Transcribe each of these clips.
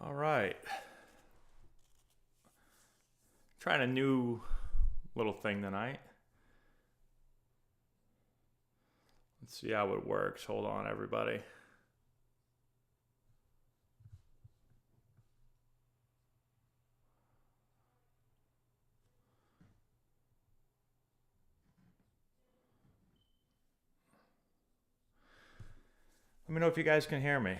All right. Trying a new little thing tonight. Let's see how it works. Hold on, everybody. Let me know if you guys can hear me.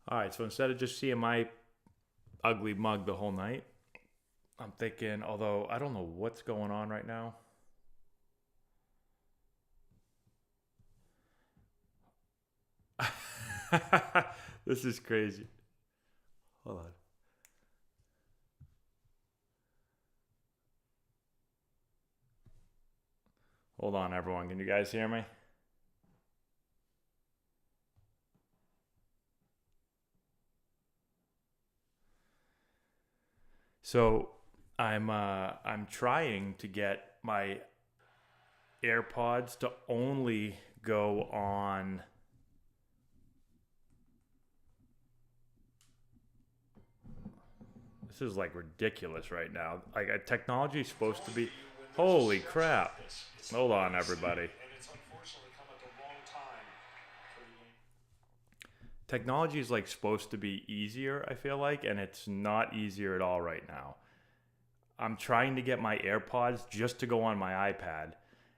All right, so instead of just seeing my ugly mug the whole night, I'm thinking, although I don't know what's going on right now. This is crazy. Hold on. Hold on, everyone. Can you guys hear me? So I'm trying to get my AirPods to only go on. This is like ridiculous right now. Like technology is supposed to be. Holy crap! Hold on, everybody. Technology is like supposed to be easier, I feel like, and it's not easier at all right now. I'm trying to get my AirPods just to go on my iPad,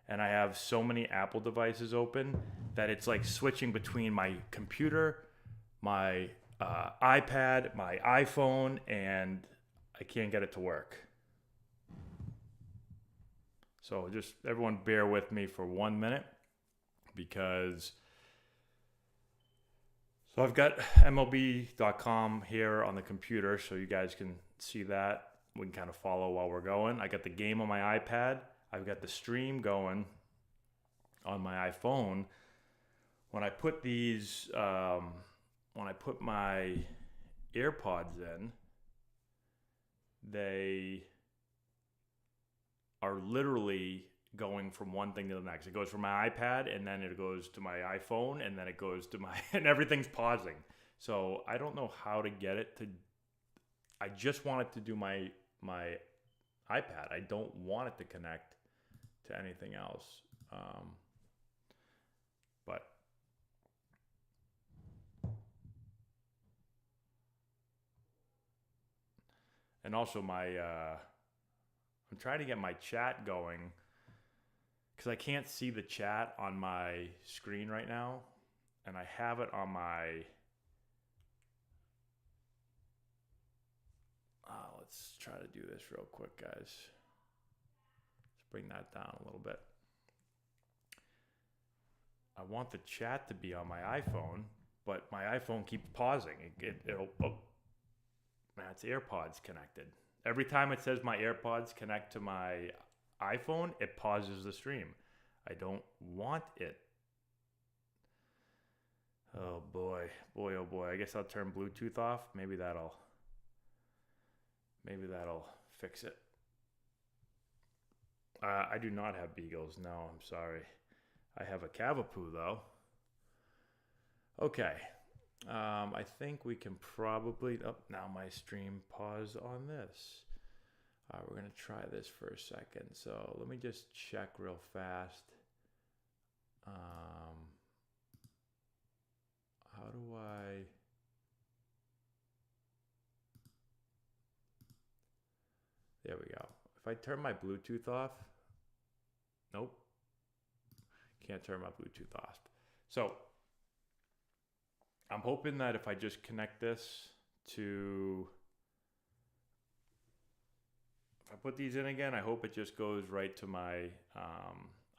and I have so many Apple devices open that it's like switching between my computer, my iPad, my iPhone, and I can't get it to work. So just everyone bear with me for 1 minute because so I've got MLB.com here on the computer so you guys can see that. We can kind of follow while we're going. I got the game on my iPad. I've got the stream going on my iPhone. When I put when I put my AirPods in, they are literally going from one thing to the next. It goes from my iPad and then it goes to my iPhone and then it goes to my and everything's pausing. So I don't know how to get it to. I just want it to do my iPad. I don't want it to connect to anything else. But and also I'm trying to get my chat going because I can't see the chat on my screen right now, and I have it on my. Let's try to do this real quick, guys. Let's bring that down a little bit. I want the chat to be on my iPhone, but my iPhone keeps pausing. It'll man, it's AirPods connected. Every time it says my AirPods connect to my iPhone, it pauses the stream. I don't want it. Oh boy, oh boy. I guess I'll turn Bluetooth off. Maybe that'll fix it. I do not have beagles. No, I'm sorry. I have a Cavapoo though. Okay. I think we can probably. Oh, now my stream paused on this. We're going to try this for a second. So let me just check real fast. How do I. There we go. If I turn my Bluetooth off. Nope. Can't turn my Bluetooth off. So I'm hoping that if I just connect this to. If I put these in again, I hope it just goes right to my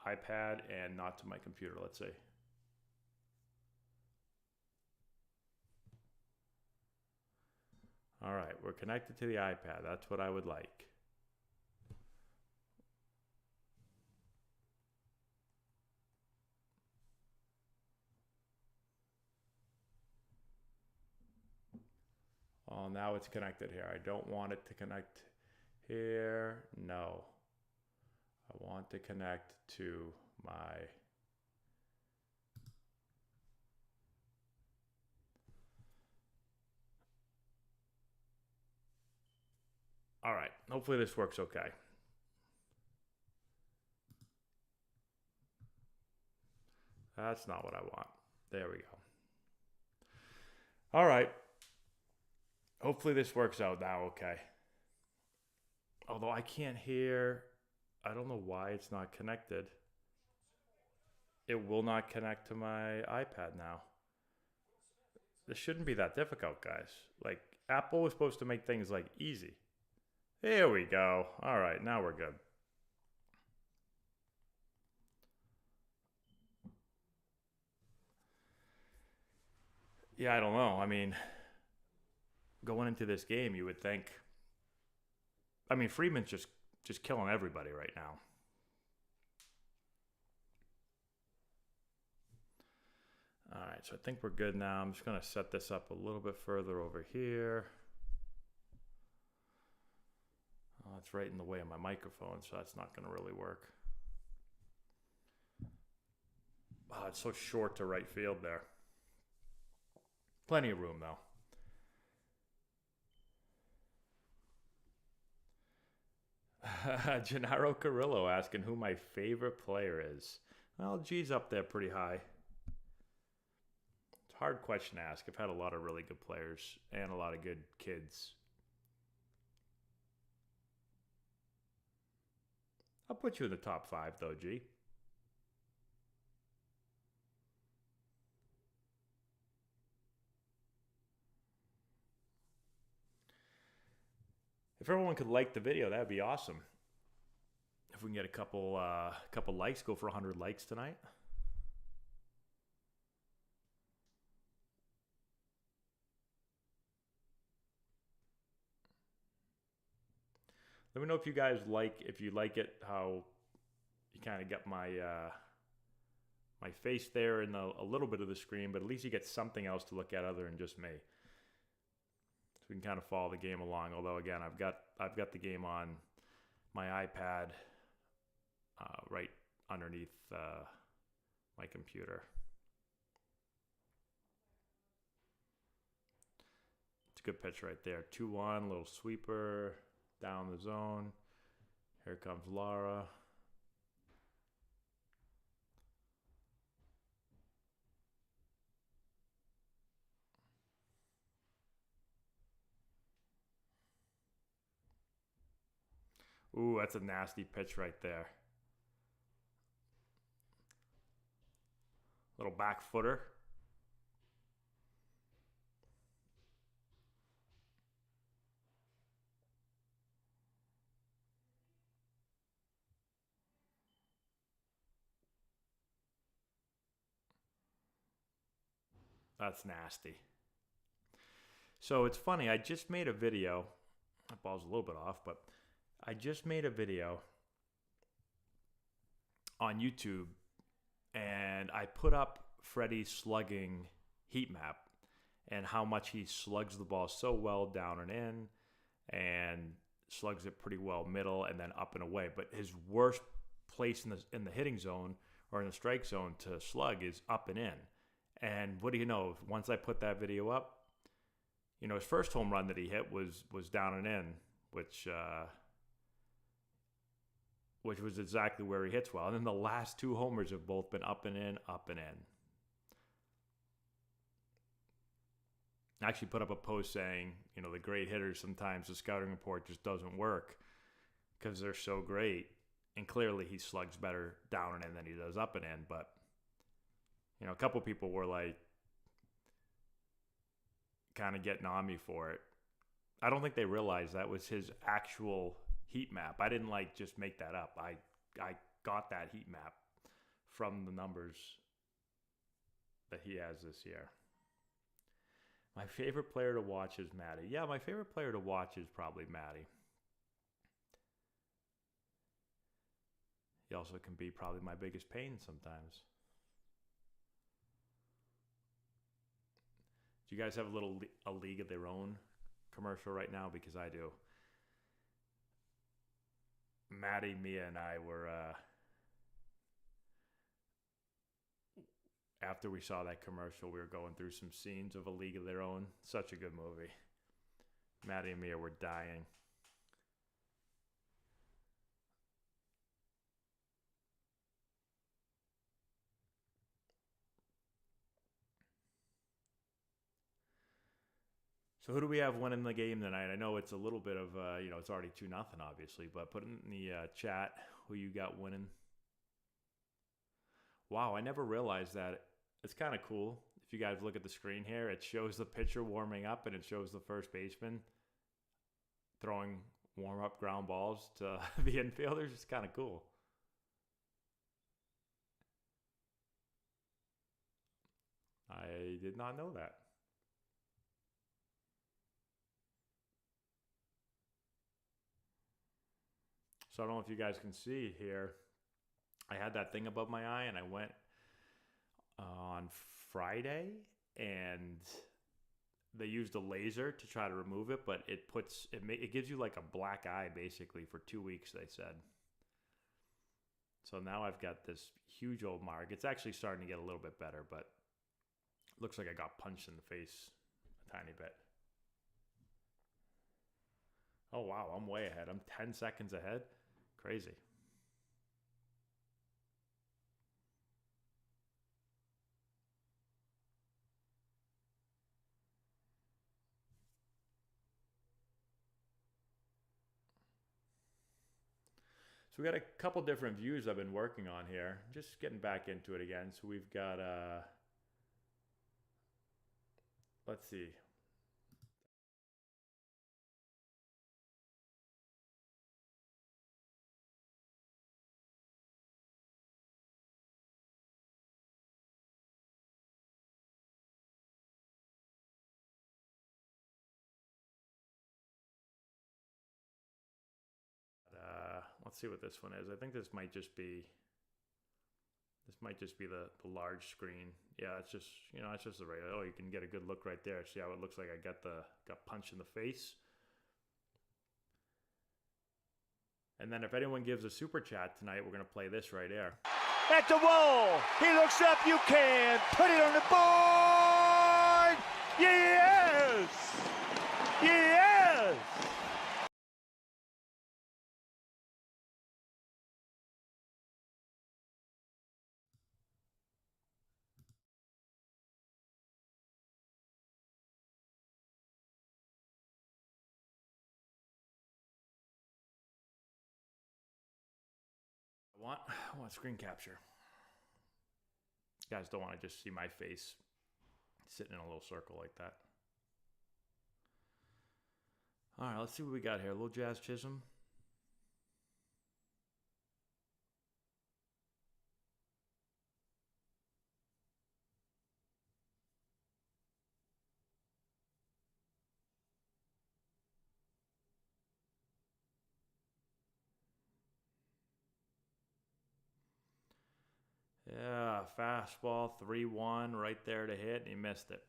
iPad and not to my computer. Let's see. All right, we're connected to the iPad. That's what I would like. Oh, now it's connected here. I don't want it to connect here. No. I want to connect to my... All right. Hopefully this works okay. That's not what I want. There we go. All right. Hopefully this works out now okay. Although I can't hear... I don't know why it's not connected. It will not connect to my iPad now. This shouldn't be that difficult, guys. Like, Apple was supposed to make things, like, easy. There we go. All right, now we're good. Yeah, I don't know. I mean, going into this game, you would think... I mean, Freeman's just killing everybody right now. All right, so I think we're good now. I'm just going to set this up a little bit further over here. Oh, it's right in the way of my microphone, so that's not going to really work. Oh, it's so short to right field there. Plenty of room, though. Gennaro Carrillo asking who my favorite player is. Well, G's up there pretty high. It's a hard question to ask. I've had a lot of really good players and a lot of good kids. I'll put you in the top 5, though, G. If everyone could like the video, that'd be awesome. If we can get a couple likes, go for 100 likes tonight. Let me know if you guys like it, how you kind of get my my face there in a little bit of the screen, but at least you get something else to look at other than just me. So we can kind of follow the game along. Although again, I've got the game on my iPad right underneath my computer. It's a good pitch right there. 2-1, little sweeper down the zone. Here comes Lara. Ooh, that's a nasty pitch right there. Little back footer. That's nasty. So it's funny, I just made a video. That ball's a little bit off, but I just made a video on YouTube and I put up Freddie's slugging heat map and how much he slugs the ball so well down and in and slugs it pretty well middle and then up and away. But his worst place in the hitting zone or in the strike zone to slug is up and in. And what do you know? Once I put that video up, you know, his first home run that he hit was down and in, which was exactly where he hits well. And then the last 2 homers have both been up and in, up and in. I actually put up a post saying, you know, the great hitters, sometimes the scouting report just doesn't work because they're so great. And clearly he slugs better down and in than he does up and in. But, you know, a couple people were like kind of getting on me for it. I don't think they realized that was his actual heat map. I didn't like just make that up. I got that heat map from the numbers that he has this year. My favorite player to watch is Matty. Yeah, my favorite player to watch is probably Matty. He also can be probably my biggest pain sometimes. Do you guys have a league of their own commercial right now? Because I do. Maddie, Mia, and I were, after we saw that commercial, we were going through some scenes of A League of Their Own. Such a good movie. Maddie and Mia were dying. So who do we have winning the game tonight? I know it's a little bit of, it's already 2-0, obviously, but put in the chat who you got winning. Wow, I never realized that. It's kind of cool. If you guys look at the screen here, it shows the pitcher warming up and it shows the first baseman throwing warm-up ground balls to the infielders. It's kind of cool. I did not know that. So I don't know if you guys can see here. I had that thing above my eye and I went on Friday and they used a laser to try to remove it, but it gives you like a black eye basically for 2 weeks, they said. So now I've got this huge old mark. It's actually starting to get a little bit better, but it looks like I got punched in the face a tiny bit. Oh wow, I'm way ahead. I'm 10 seconds ahead. Crazy. So we got a couple different views I've been working on here. Just getting back into it again. So we've got, let's see. Let's see what this one is. I think this might just be the large screen. Yeah, it's just, it's just the regular. Oh, you can get a good look right there. See how it looks like I got punched in the face. And then if anyone gives a super chat tonight, we're going to play this right here. At the wall. He looks up. You can put it on the board. Yes. Yes. I want screen capture. You guys don't want to just see my face sitting in a little circle like that. All right, let's see what we got here. A little Jazz Chisholm. Yeah, fastball, 3-1 right there to hit, and he missed it.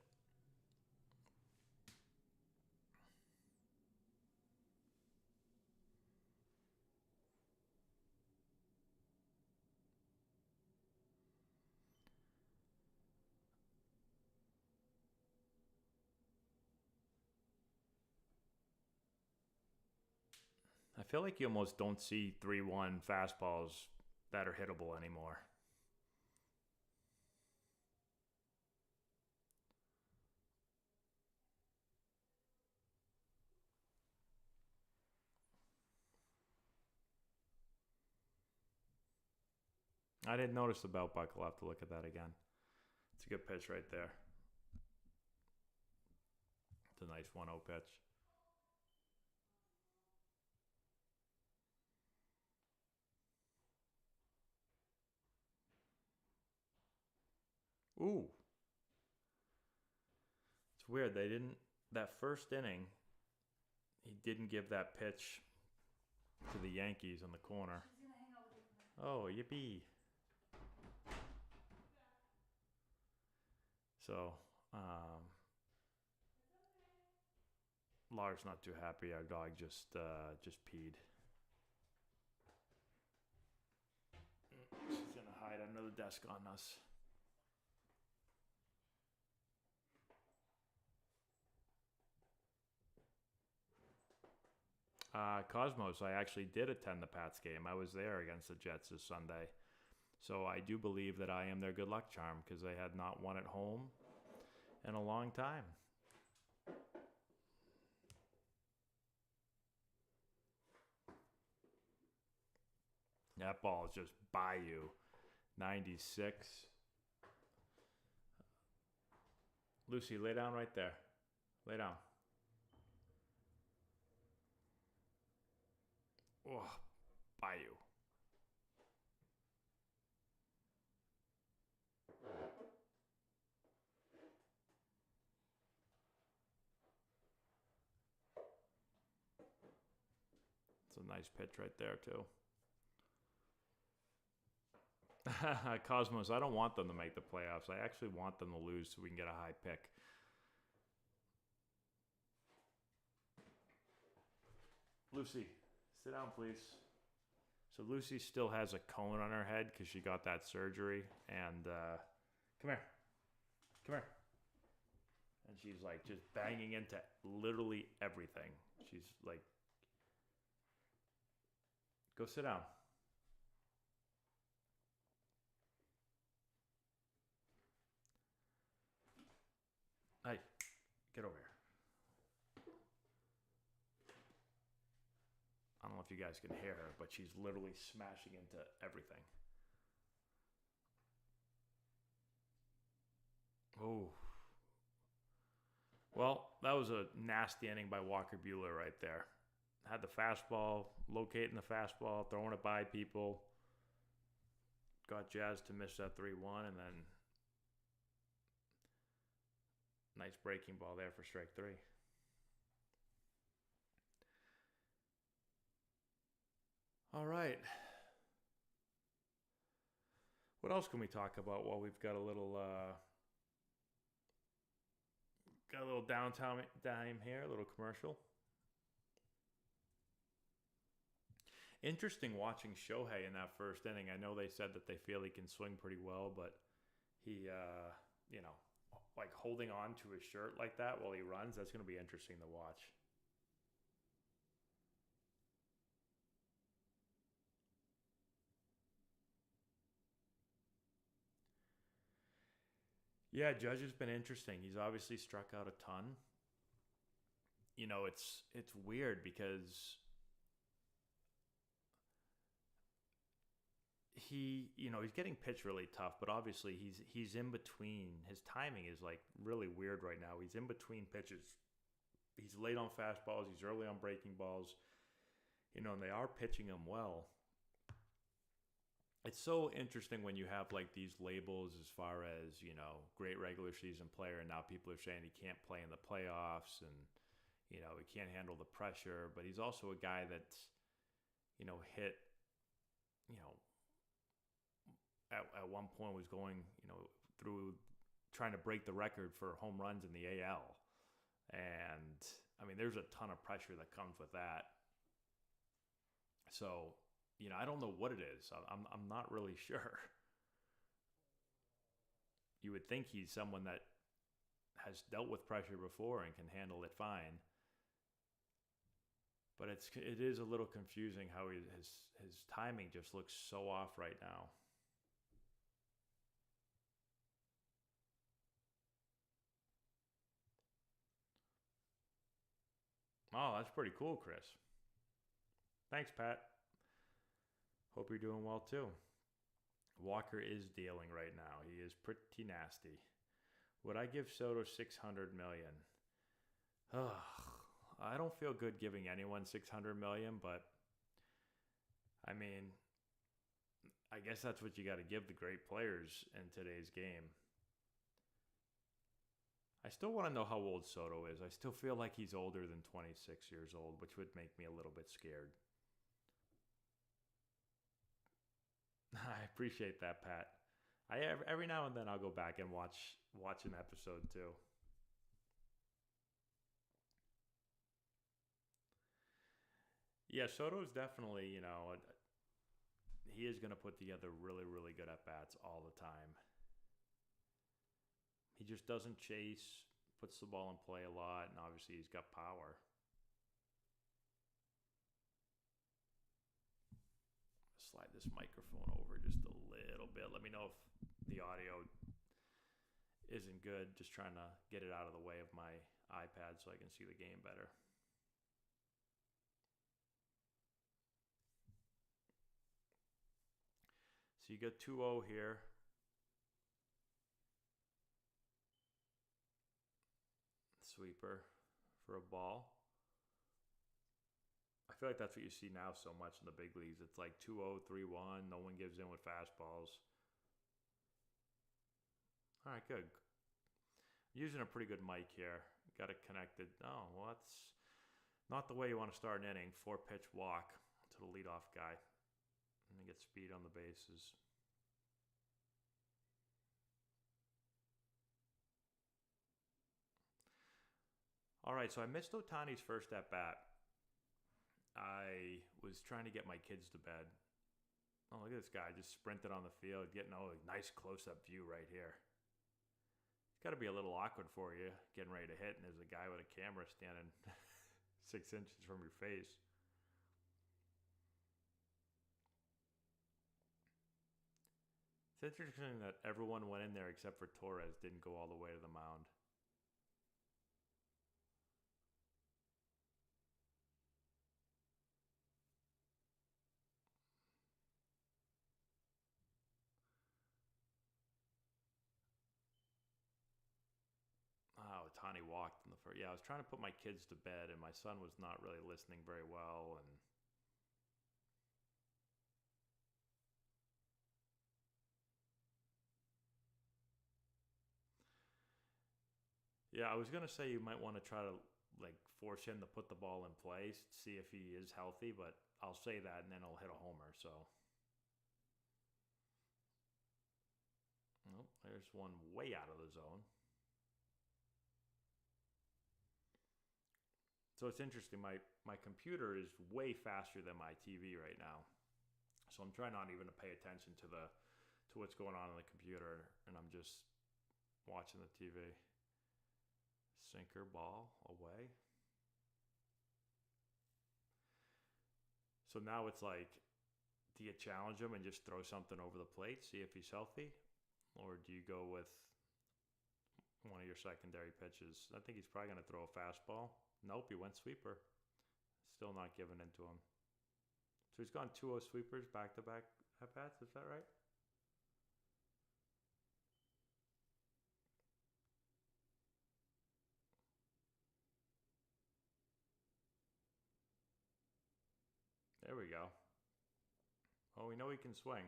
I feel like you almost don't see 3-1 fastballs that are hittable anymore. I didn't notice the belt buckle. I'll have to look at that again. It's a good pitch right there. It's a nice 1-0 pitch. Ooh. It's weird. That first inning, he didn't give that pitch to the Yankees on the corner. Oh, yippee. So, Lars not too happy. Our dog just peed. She's gonna hide under the desk on us. Cosmos, I actually did attend the Pats game. I was there against the Jets this Sunday. So I do believe that I am their good luck charm because they had not won at home in a long time. That ball is just by you. 96. Lucy, lay down right there. Lay down. Oh, by you. It's a nice pitch right there, too. Cosmos, I don't want them to make the playoffs. I actually want them to lose so we can get a high pick. Lucy, sit down, please. So Lucy still has a cone on her head because she got that surgery. And come here. Come here. And she's like just banging into literally everything. She's like, go sit down. Hey, get over here. I don't know if you guys can hear her, but she's literally smashing into everything. Oh. Well, that was a nasty inning by Walker Buehler right there. Had the fastball, locating the fastball, throwing it by people. Got Jazz to miss that 3-1, and then nice breaking ball there for strike 3. All right. What else can we talk about while we've got a little downtime here, a little commercial? Interesting watching Shohei in that first inning. I know they said that they feel he can swing pretty well, but he, like holding on to his shirt like that while he runs, that's going to be interesting to watch. Yeah, Judge has been interesting. He's obviously struck out a ton. You know, it's weird because he's getting pitched really tough, but obviously he's in between. His timing is like really weird right now. He's in between pitches. He's late on fastballs, he's early on breaking balls. And they are pitching him well. It's so interesting when you have like these labels as far as, great regular season player, and now people are saying he can't play in the playoffs and, he can't handle the pressure, but he's also a guy that's, hit, at one point was going, through trying to break the record for home runs in the AL. And I mean, there's a ton of pressure that comes with that. So, I don't know what it is. I'm not really sure. You would think he's someone that has dealt with pressure before and can handle it fine. But it is a little confusing how his timing just looks so off right now. Oh, that's pretty cool, Chris. Thanks, Pat. Hope you're doing well, too. Walker is dealing right now. He is pretty nasty. Would I give Soto $600 million? Ugh, I don't feel good giving anyone $600 million, but I mean, I guess that's what you got to give the great players in today's game. I still want to know how old Soto is. I still feel like he's older than 26 years old, which would make me a little bit scared. I appreciate that, Pat. Every now and then I'll go back and watch an episode too. Yeah, Soto's definitely, he is going to put together really, really good at bats all the time. He just doesn't chase, puts the ball in play a lot, and obviously he's got power. Slide this microphone over just a little bit. Let me know if the audio isn't good. Just trying to get it out of the way of my iPad so I can see the game better. So you got 2-0 here. Sweeper for a ball. I feel like that's what you see now so much in the big leagues. It's like 2-0, 3-1. No one gives in with fastballs. All right, good. Using a pretty good mic here. Got it connected. Oh, well, that's not the way you want to start an inning. 4-pitch walk to the leadoff guy. And get speed on the bases. All right, so I missed Otani's first at bat. I was trying to get my kids to bed. Oh, look at this guy just sprinted on the field, getting a nice close-up view right here. It's got to be a little awkward for you getting ready to hit, and there's a guy with a camera standing 6 inches from your face. It's interesting that everyone went in there except for Torres didn't go all the way to the mound. Oh, Otani walked in the first. Yeah, I was trying to put my kids to bed, and my son was not really listening very well. And yeah, I was gonna say you might want to try to force him to put the ball in place, see if he is healthy. But I'll say that, and then he'll hit a homer. So, oh, there's one way out of the zone. So it's interesting. My computer is way faster than my TV right now. So I'm trying not even to pay attention to what's going on the computer, and I'm just watching the TV. Sinker ball away. So now it's like, do you challenge him and just throw something over the plate, see if he's healthy? Or do you go with one of your secondary pitches? I think he's probably going to throw a fastball. Nope, he went sweeper. Still not giving in to him. So he's gone 2-0 sweepers back-to-back at-bats. Is that right? There we go. Oh, we know he can swing.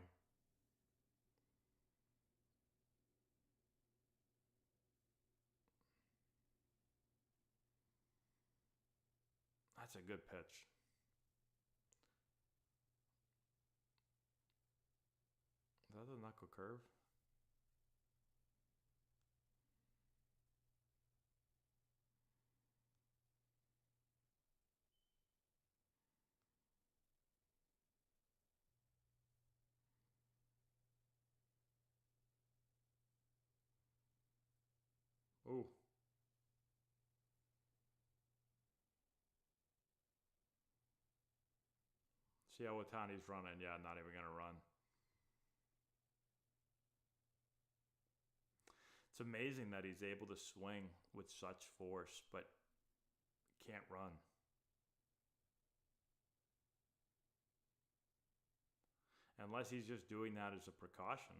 That's a good pitch. Is that the knuckle curve? Ooh. See how Otani's running. Yeah, not even going to run. It's amazing that he's able to swing with such force, but can't run. Unless he's just doing that as a precaution.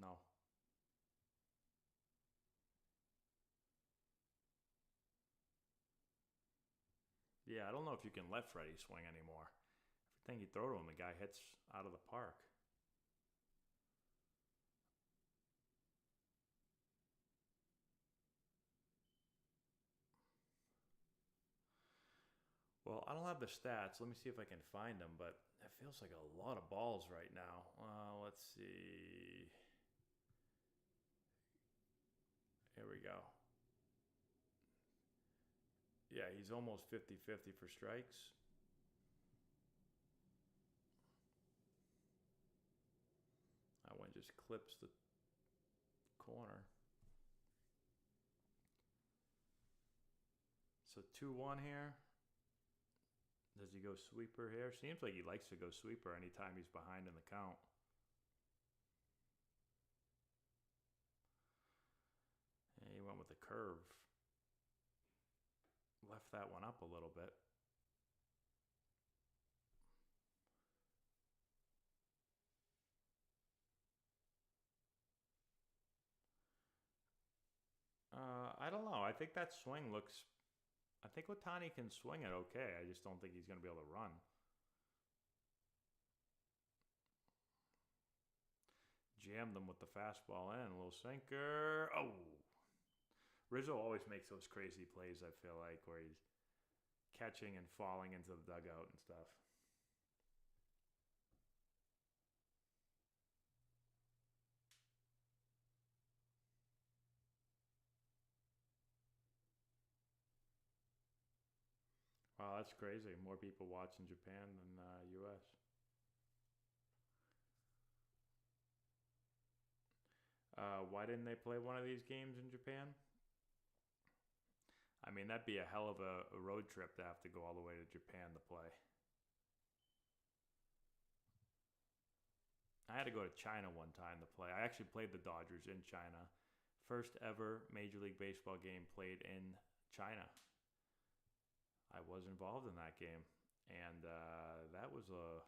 No. Yeah, I don't know if you can let Freddie swing anymore. Everything you throw to him, the guy hits out of the park. Well, I don't have the stats. Let me see if I can find them, but it feels like a lot of balls right now. Let's see. Here we go. Yeah, he's almost 50-50 for strikes. That one just clips the corner. So 2-1 here. Does he go sweeper here? Seems like he likes to go sweeper anytime he's behind in the count. And he went with the curve. Left that one up a little bit. I don't know. I think that swing looks... I think Otani can swing it okay. I just don't think he's going to be able to run. Jammed them with the fastball in. A little sinker. Oh! Rizzo always makes those crazy plays, I feel like, where he's catching and falling into the dugout and stuff. Wow, that's crazy. More people watch in Japan than U.S. Why didn't they play one of these games in Japan? I mean, that'd be a hell of a road trip to have to go all the way to Japan to play. I had to go to China one time to play. I actually played the Dodgers in China. First ever Major League Baseball game played in China. I was involved in that game, and that was a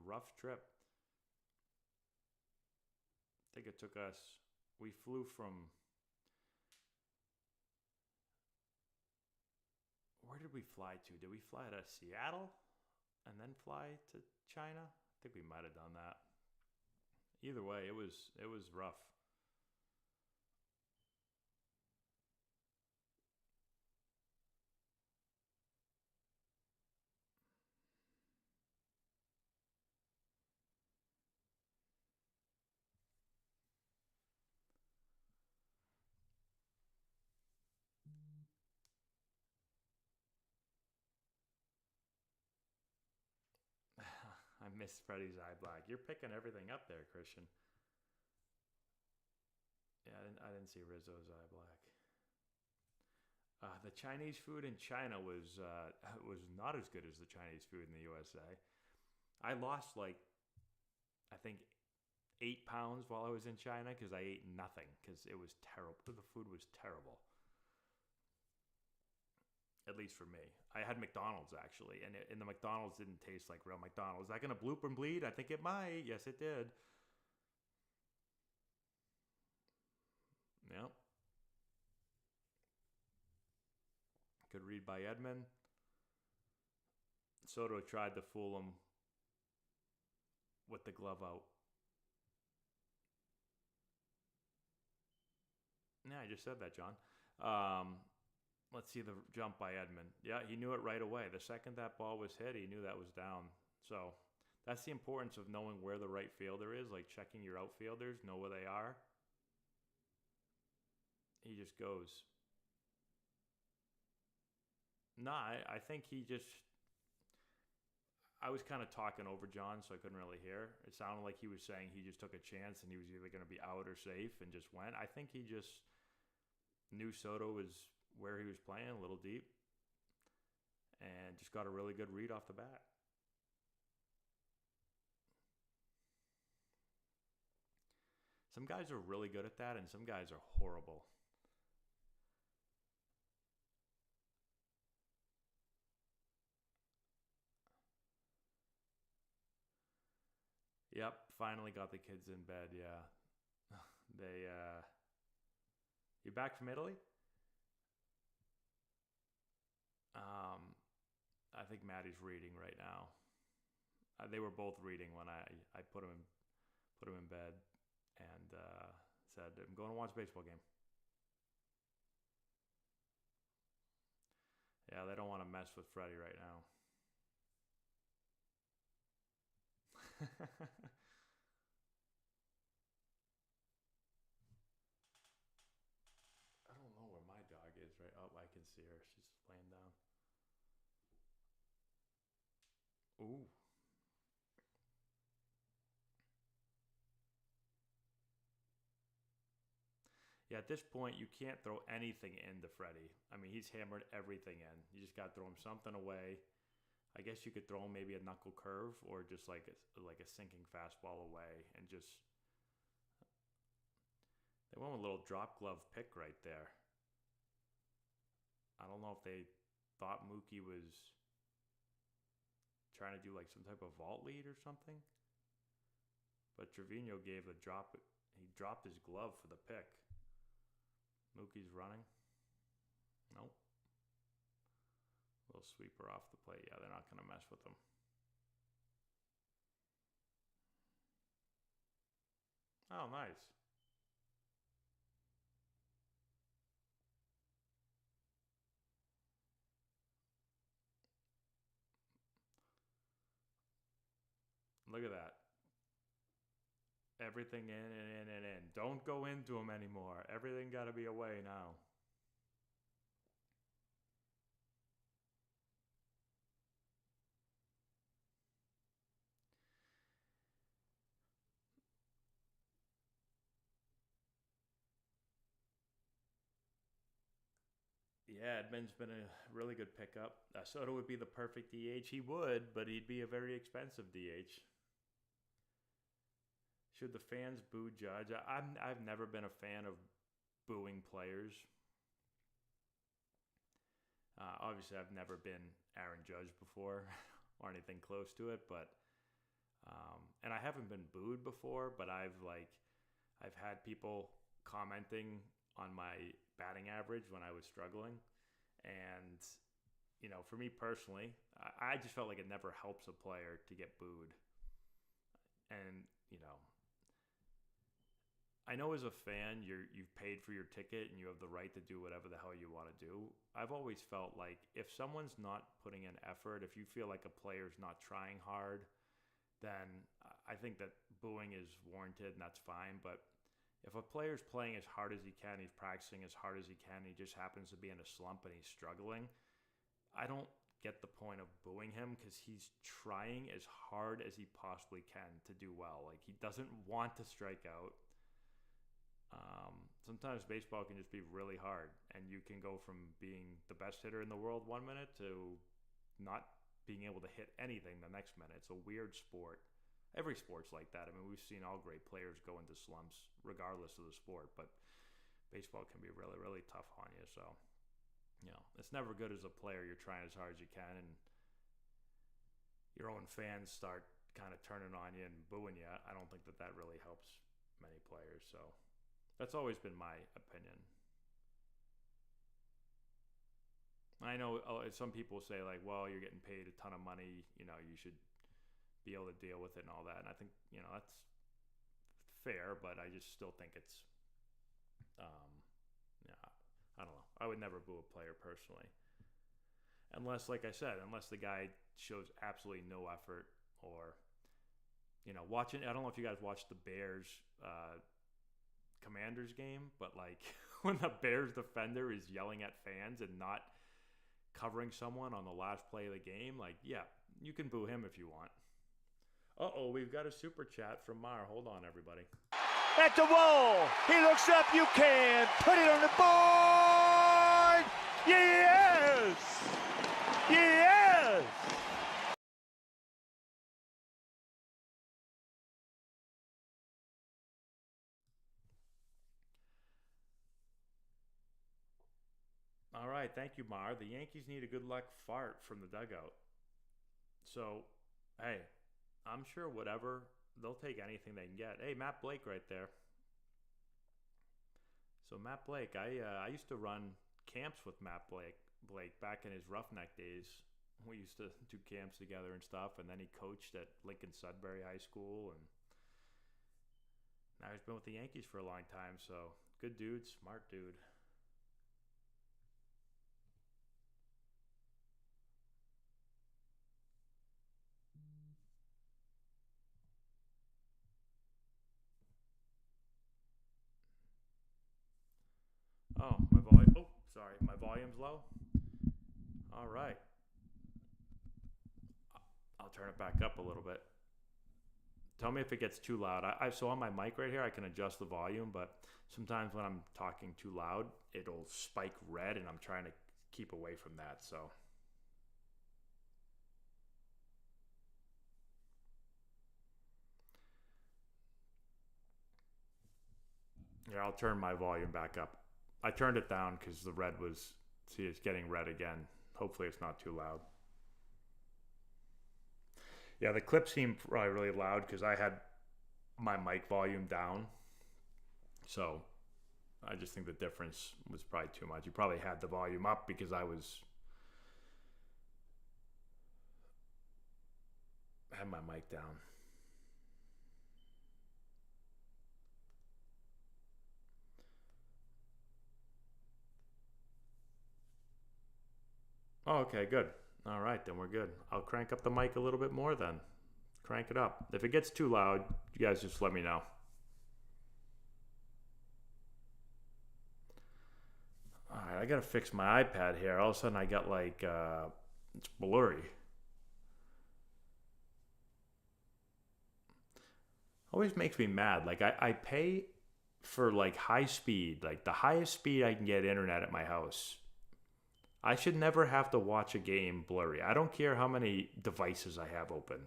rough trip. I think it took us. We flew from. Where did we fly to? Did we fly to Seattle, and then fly to China? I think we might have done that. Either way, it was rough. I missed Freddie's eye black. You're picking everything up there, Christian. Yeah, I didn't see Rizzo's eye black. The Chinese food in China was not as good as the Chinese food in the USA. I lost I think 8 pounds while I was in China because I ate nothing because it was terrible. The food was terrible. At least for me. I had McDonald's actually, and the McDonald's didn't taste like real McDonald's. Is that going to bloop and bleed? I think it might. Yes, it did. Yep. Good read by Edman. Soto tried to fool him with the glove out. Yeah, I just said that, John. Let's see the jump by Edman. Yeah, he knew it right away. The second that ball was hit, he knew that was down. So that's the importance of knowing where the right fielder is, like checking your outfielders, know where they are. He just goes. No, I think he just... I was kind of talking over John, so I couldn't really hear. It sounded like he was saying he just took a chance and he was either going to be out or safe and just went. I think he just knew Soto was where he was playing, a little deep, and just got a really good read off the bat. Some guys are really good at that, and some guys are horrible. Yep, finally got the kids in bed, yeah. You back from Italy? I think Maddie's reading right now. They were both reading when I put them in bed and said, I'm going to watch a baseball game. Yeah, they don't want to mess with Freddie right now. I don't know where my dog is right. Oh, I can see her. She's laying down. Ooh. Yeah, at this point, you can't throw anything into Freddie. I mean, he's hammered everything in. You just got to throw him something away. I guess you could throw him maybe a knuckle curve or just like a sinking fastball away and just. They went with a little drop glove pick right there. I don't know if they thought Mookie was trying to do like some type of vault lead or something. But Trevino gave the drop. He dropped his glove for the pick. Mookie's running. Nope. Little sweeper off the plate. Yeah, they're not going to mess with him. Oh, nice. Look at that. Everything in and in and in. Don't go into him anymore. Everything got to be away now. Yeah, Edmonds been a really good pickup. Soto would be the perfect DH. He would, but he'd be a very expensive DH. Should the fans boo Judge? I've never been a fan of booing players. Obviously, I've never been Aaron Judge before or anything close to it, but and I haven't been booed before, but I've had people commenting on my batting average when I was struggling, and for me personally, I just felt like it never helps a player to get booed, and I know as a fan, you've paid for your ticket and you have the right to do whatever the hell you want to do. I've always felt like if someone's not putting in effort, if you feel like a player's not trying hard, then I think that booing is warranted and that's fine. But if a player's playing as hard as he can, he's practicing as hard as he can, he just happens to be in a slump and he's struggling, I don't get the point of booing him because he's trying as hard as he possibly can to do well. Like, he doesn't want to strike out. Sometimes baseball can just be really hard, and you can go from being the best hitter in the world 1 minute to not being able to hit anything the next minute. It's a weird sport. Every sport's like that. I mean, we've seen all great players go into slumps regardless of the sport, but baseball can be really, really tough on you. So, it's never good as a player. You're trying as hard as you can, and your own fans start kind of turning on you and booing you. I don't think that really helps many players. So that's always been my opinion. I know some people say, like, well, you're getting paid a ton of money, you should be able to deal with it and all that. And I think, that's fair, but I just still think it's, yeah, I don't know. I would never boo a player personally. Unless, like I said, unless the guy shows absolutely no effort or, watching, I don't know if you guys watched the Bears, Commanders game, but like when the Bears defender is yelling at fans and not covering someone on the last play of the game, like, yeah, you can boo him if you want. We've got a super chat from Mar. Hold on, everybody. At the wall, he looks up, you can put it on the board. Yes! Yes! All right, thank you, Mar. The Yankees need a good luck fart from the dugout. So, hey, I'm sure whatever, they'll take anything they can get. Hey, Matt Blake right there. So Matt Blake, I used to run camps with Matt Blake back in his Roughneck days. We used to do camps together and stuff, and then he coached at Lincoln Sudbury High School, and now he's been with the Yankees for a long time. So good dude, smart dude. Oh, my volume. Oh, sorry. My volume's low. All right. I'll turn it back up a little bit. Tell me if it gets too loud. So on my mic right here, I can adjust the volume, but sometimes when I'm talking too loud, it'll spike red, and I'm trying to keep away from that. So yeah, I'll turn my volume back up. I turned it down because the red was. See, it's getting red again. Hopefully, it's not too loud. Yeah, the clip seemed probably really loud because I had my mic volume down. So I just think the difference was probably too much. You probably had the volume up because I had my mic down. Oh, okay, good. All right, then we're good. I'll crank up the mic a little bit more then. Crank it up. If it gets too loud, you guys just let me know. All right, I gotta fix my iPad here. All of a sudden, I got like it's blurry. Always makes me mad. Like I pay for like high speed, like the highest speed I can get internet at my house. I should never have to watch a game blurry. I don't care how many devices I have open.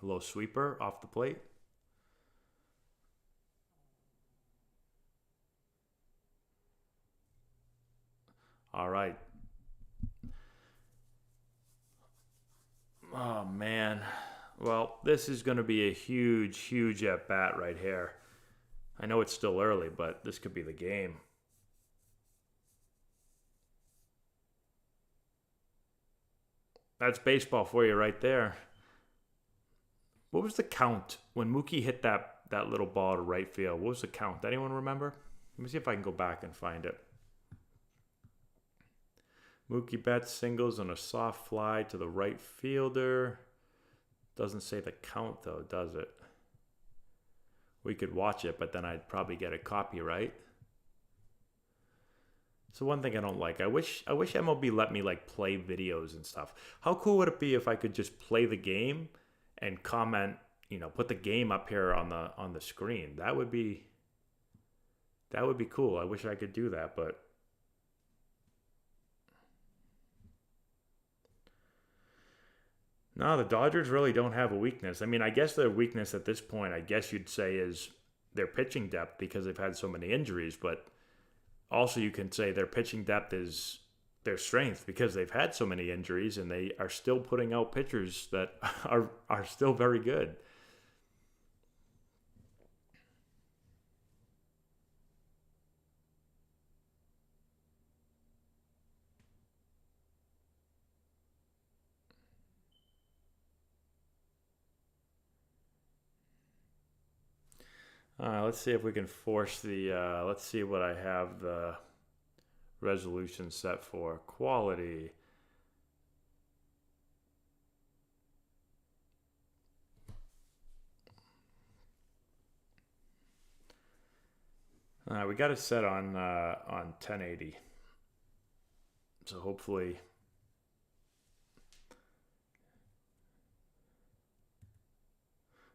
A little sweeper off the plate. All right. Oh man. Well, this is going to be a huge, huge at bat right here. I know it's still early, but this could be the game. That's baseball for you right there. What was the count when Mookie hit that little ball to right field? What was the count? Anyone remember? Let me see if I can go back and find it. Mookie Betts singles on a soft fly to the right fielder. Doesn't say the count though, does it? We could watch it, but then I'd probably get a copyright. So one thing I don't like, I wish MLB let me like play videos and stuff. How cool would it be if I could just play the game and comment, put the game up here on the screen? That would be cool. I wish I could do that, but no, the Dodgers really don't have a weakness. I mean, I guess their weakness at this point, I guess you'd say, is their pitching depth because they've had so many injuries, but also you can say their pitching depth is their strength because they've had so many injuries and they are still putting out pitchers that are still very good. Let's see if we can force the. Let's see what I have the resolution set for. Quality. We got it set on 1080. So hopefully.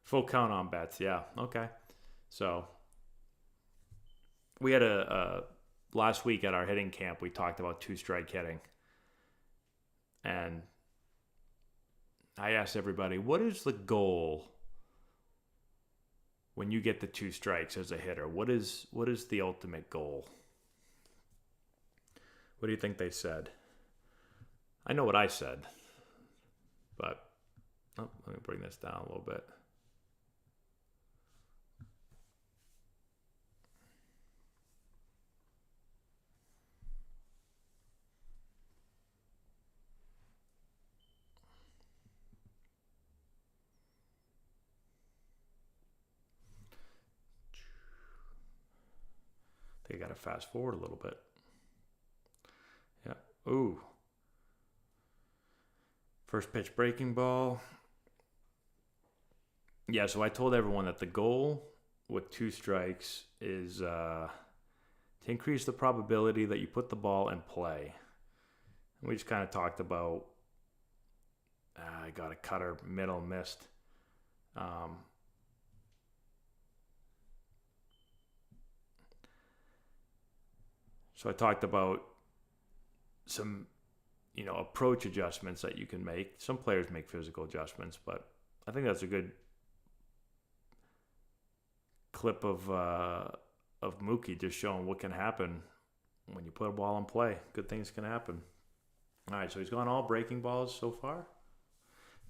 Full count on bets, yeah. Okay. So we had a last week at our hitting camp. We talked about two-strike hitting, and I asked everybody, "What is the goal when you get the two strikes as a hitter? What is the ultimate goal?" What do you think they said? I know what I said, but let me bring this down a little bit. I got to fast forward a little bit. Yeah. Ooh. First pitch breaking ball. Yeah, so I told everyone that the goal with 2 strikes is to increase the probability that you put the ball in play. And we just kind of talked about, I got a cutter, middle, missed. So I talked about some, approach adjustments that you can make. Some players make physical adjustments, but I think that's a good clip of Mookie just showing what can happen when you put a ball in play. Good things can happen. All right, so he's gone all breaking balls so far.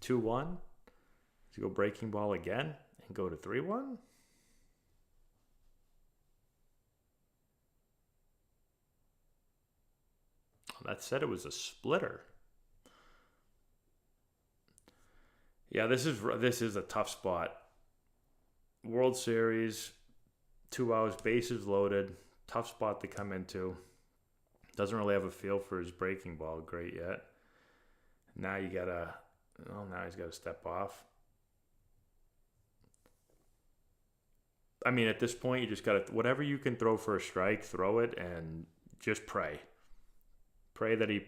2-1. To go breaking ball again and go to 3-1. That said, it was a splitter. Yeah, this is a tough spot. World Series, 2 hours, bases loaded, tough spot to come into. Doesn't really have a feel for his breaking ball great yet. Now he's got to step off. I mean, at this point, you just got to, whatever you can throw for a strike, throw it and just pray. Pray that he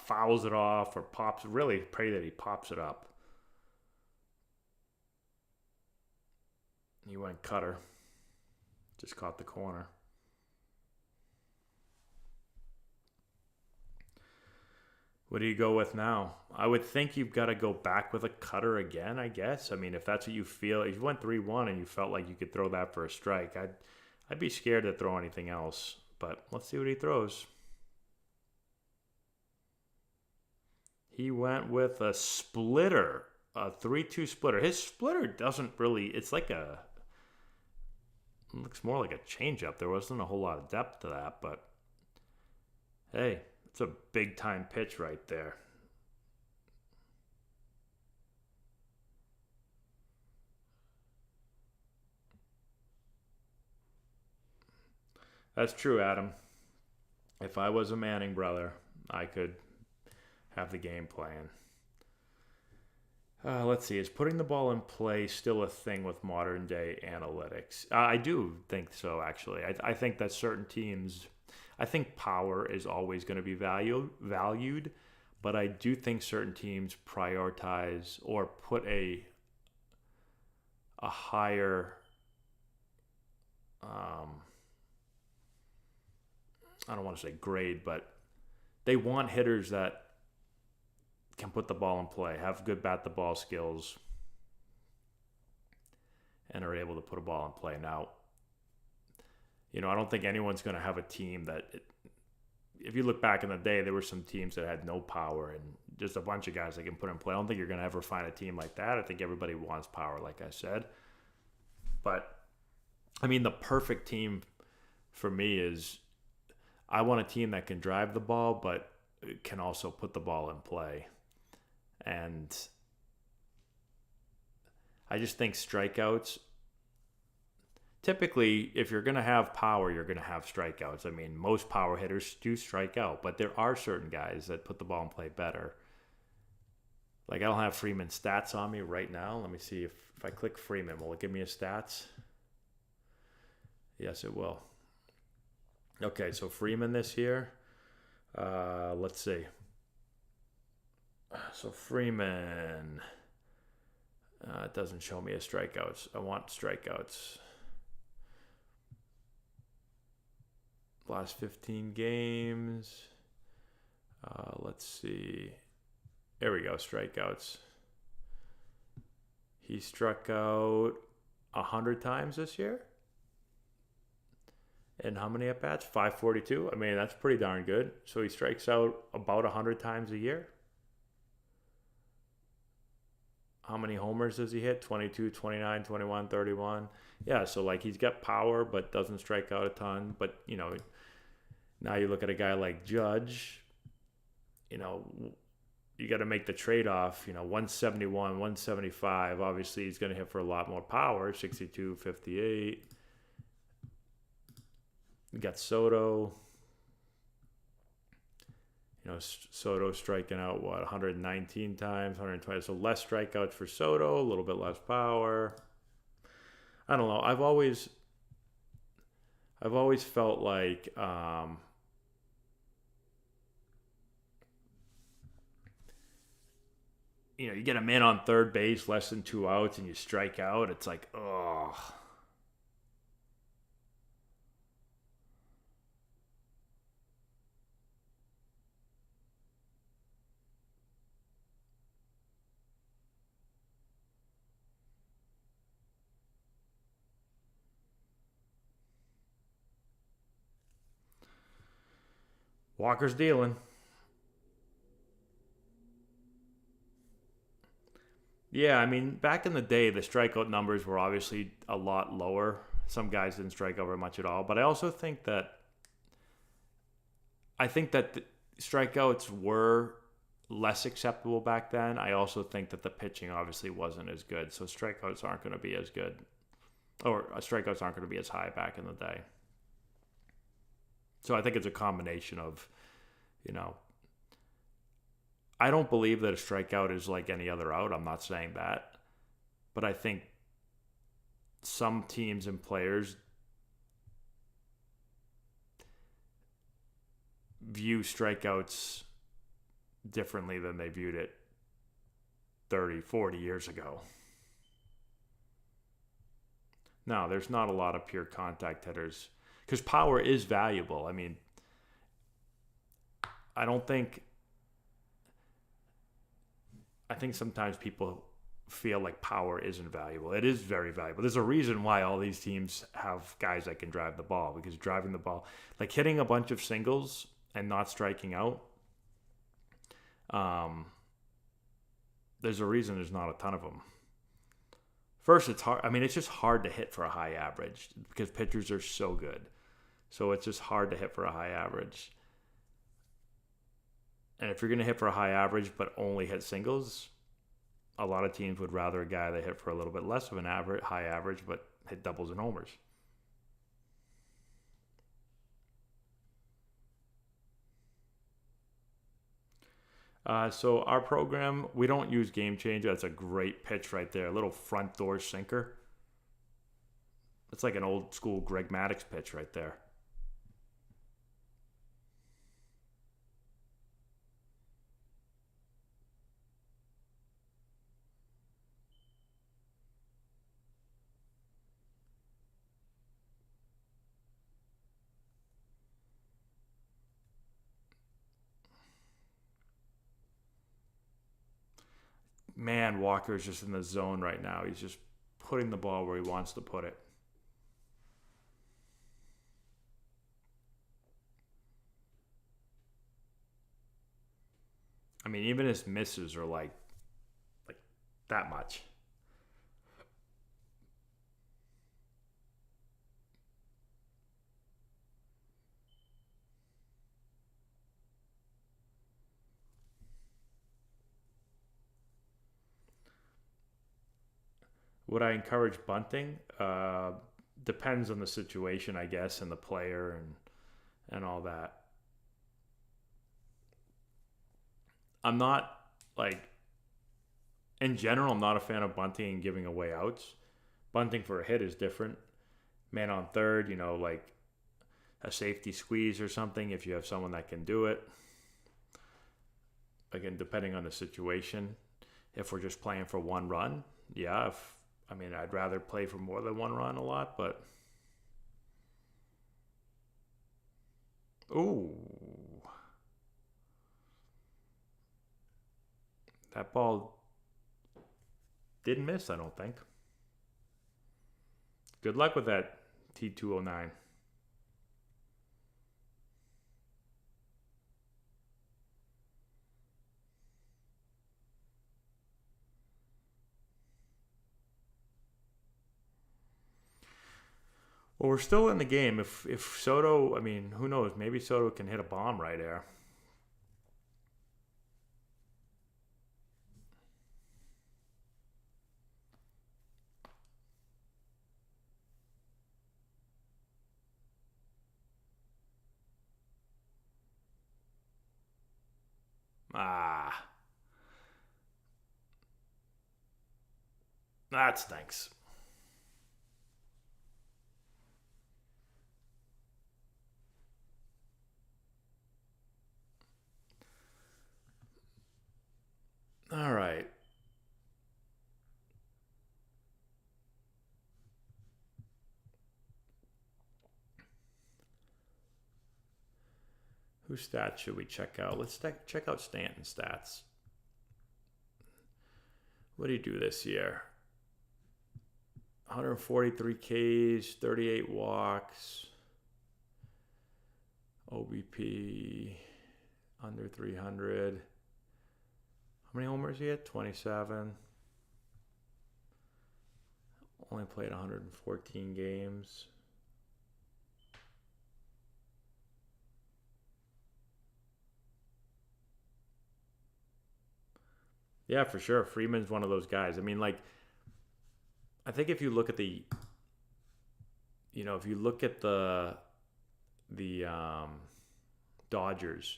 fouls it off or pops. Really pray that he pops it up. He went cutter. Just caught the corner. What do you go with now? I would think you've got to go back with a cutter again, I guess. I mean, if that's what you feel. If you went 3-1 and you felt like you could throw that for a strike, I'd be scared to throw anything else. But let's see what he throws. He went with a splitter, a 3-2 splitter. His splitter doesn't really, it looks more like a changeup. There wasn't a whole lot of depth to that, but hey, it's a big time pitch right there. That's true, Adam. If I was a Manning brother, I could have the game plan. Let's see. Is putting the ball in play still a thing with modern day analytics? I do think so, actually. I think that certain teams, I think power is always going to be valued, but I do think certain teams prioritize or put a higher, I don't want to say grade, but they want hitters that can put the ball in play, have good bat the ball skills, and are able to put a ball in play. Now, I don't think anyone's going to have a team that, if you look back in the day, there were some teams that had no power and just a bunch of guys that can put in play. I don't think you're going to ever find a team like that. I think everybody wants power, like I said. But, I mean, the perfect team for me is, I want a team that can drive the ball, but can also put the ball in play. And I just think strikeouts, typically, if you're going to have power, you're going to have strikeouts. I mean, most power hitters do strike out, but there are certain guys that put the ball in play better. Like, I don't have Freeman's stats on me right now. Let me see if I click Freeman, will it give me his stats? Yes, it will. Okay, so Freeman this year. Let's see. So Freeman, it doesn't show me his strikeouts. I want strikeouts. Last 15 games. Let's see. There we go, strikeouts. He struck out 100 times this year. And how many at-bats? 542. I mean, that's pretty darn good. So he strikes out about 100 times a year. How many homers does he hit? 22, 29, 21, 31. Yeah, so like he's got power but doesn't strike out a ton. But, now you look at a guy like Judge, you got to make the trade-off, 171, 175. Obviously, he's going to hit for a lot more power, 62, 58. You got Soto. Soto striking out, 119 times, 120. So less strikeouts for Soto, a little bit less power. I don't know. I've always felt like you get a man on third base, less than 2 outs, and you strike out. It's like, oh. Walker's dealing. Yeah, I mean, back in the day, the strikeout numbers were obviously a lot lower. Some guys didn't strike out very much at all, but I think that the strikeouts were less acceptable back then. I also think that the pitching obviously wasn't as good, so strikeouts aren't going to be as good, or strikeouts aren't going to be as high back in the day. So I think it's a combination of, you know, I don't believe that a strikeout is like any other out. I'm not saying that, but I think some teams and players view strikeouts differently than they viewed it 30, 40 years ago. Now, there's not a lot of pure contact hitters because power is valuable. I mean, I don't think, I think sometimes people feel like power isn't valuable. It is very valuable. There's a reason why all these teams have guys that can drive the ball, because driving the ball, like hitting a bunch of singles and not striking out, there's a reason there's not a ton of them. First, it's hard. I mean, it's just hard to hit for a high average because pitchers are so good. So it's just hard to hit for a high average. And if you're going to hit for a high average but only hit singles, a lot of teams would rather a guy that hit for a little bit less of an high average but hit doubles and homers. So our program, we don't use Game Changer. That's a great pitch right there. A little front door sinker. It's like an old school Greg Maddux pitch right there. Man, Walker's just in the zone right now. He's just putting the ball where he wants to put it. I mean, even his misses are like that much. Would I encourage bunting? Depends on the situation, I guess, and the player and all that. I'm not like in general. I'm not a fan of bunting and giving away outs. Bunting for a hit is different. Man on third, like a safety squeeze or something. If you have someone that can do it, again, depending on the situation. If we're just playing for one run, yeah. I'd rather play for more than one run a lot, but ooh, that ball didn't miss. I don't think. Good luck with that T209. Well, we're still in the game. If Soto, who knows? Maybe Soto can hit a bomb right there. Ah, that stinks. Whose stats should we check out? Let's check out Stanton's stats. What did he do this year? 143 Ks, 38 walks, OBP under 300. How many homers he had? 27. Only played 114 games. Yeah, for sure. Freeman's one of those guys. I mean, like, I think if you look at the Dodgers,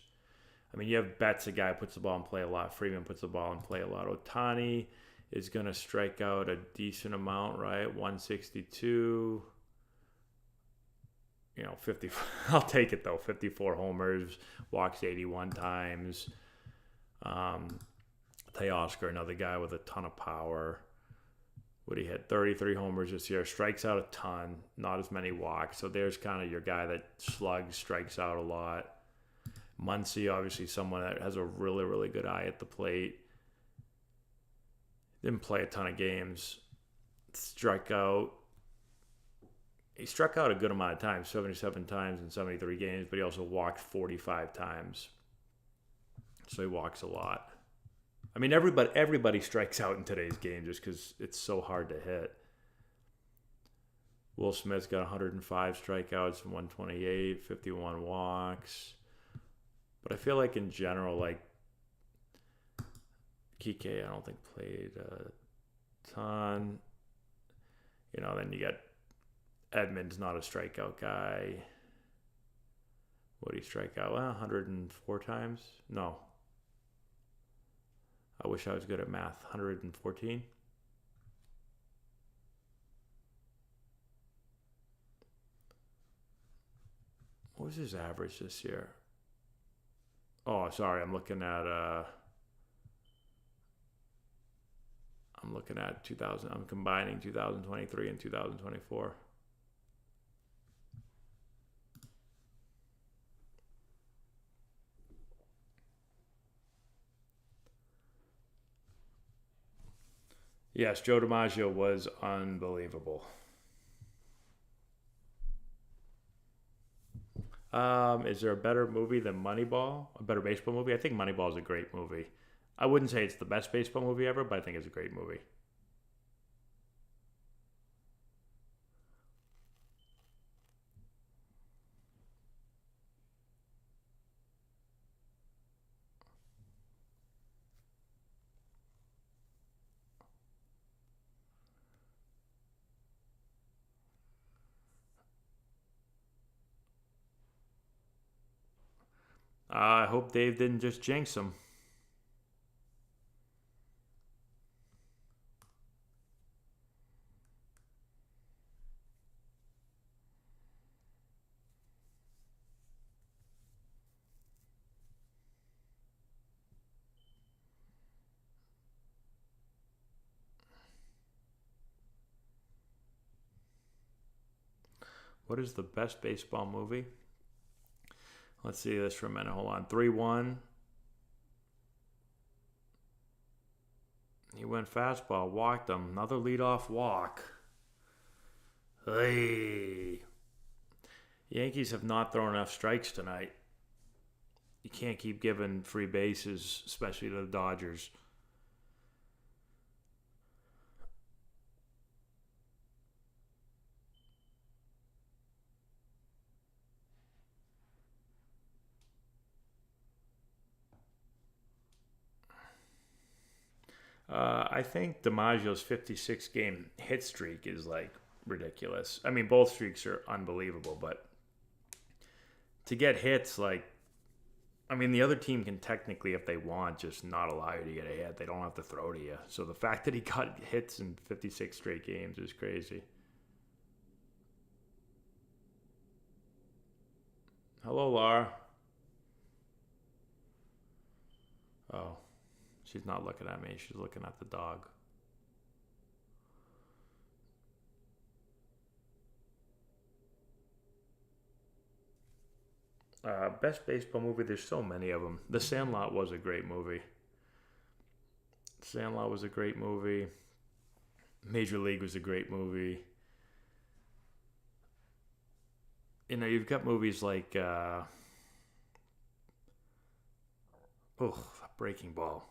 I mean, you have Betts, a guy who puts the ball in play a lot. Freeman puts the ball in play a lot. Otani is going to strike out a decent amount, right? 162. 50. I'll take it, though. 54 homers, walks 81 times. Teoscar, another guy with a ton of power. Woody had 33 homers this year, strikes out a ton, not as many walks. So there's kind of your guy that slugs, strikes out a lot. Muncy, obviously someone that has a really, really good eye at the plate. Didn't play a ton of games. He struck out a good amount of times, 77 times in 73 games, but he also walked 45 times. So he walks a lot. I mean, everybody strikes out in today's game just because it's so hard to hit. Will Smith's got 105 strikeouts, 128, 51 walks. But I feel like in general, like, Kike, I don't think played a ton. Then you got Edmonds, not a strikeout guy. What did he strike out? 104 times? No. I wish I was good at math. 114? What was his average this year? Oh, sorry. I'm looking at 2000. I'm combining 2023 and 2024. Yes, Joe DiMaggio was unbelievable. Is there a better movie than Moneyball? A better baseball movie? I think Moneyball is a great movie. I wouldn't say it's the best baseball movie ever, but I think it's a great movie. I hope Dave didn't just jinx him. What is the best baseball movie? Let's see this for a minute. Hold on. 3-1. He went fastball, walked him. Another leadoff walk. Hey. Yankees have not thrown enough strikes tonight. You can't keep giving free bases, especially to the Dodgers. I think DiMaggio's 56-game hit streak is like ridiculous. I mean, both streaks are unbelievable, but to get hits, like, I mean, the other team can technically, if they want, just not allow you to get a hit. They don't have to throw to you. So the fact that he got hits in 56 straight games is crazy. Hello, Laura. Oh. She's not looking at me. She's looking at the dog. Best baseball movie. There's so many of them. The Sandlot was a great movie. Sandlot was a great movie. Major League was a great movie. You've got movies like Breaking Ball.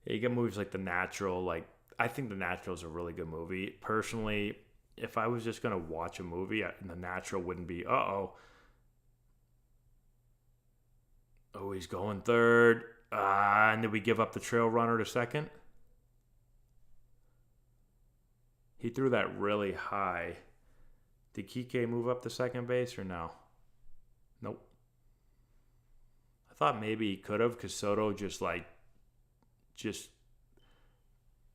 Yeah, you get movies like The Natural. Like, I think The Natural is a really good movie. Personally, if I was just gonna watch a movie, The Natural wouldn't be. Oh, he's going third. And did we give up the trail runner to second? He threw that really high. Did Kike move up to second base or no? Nope. I thought maybe he could have because Soto just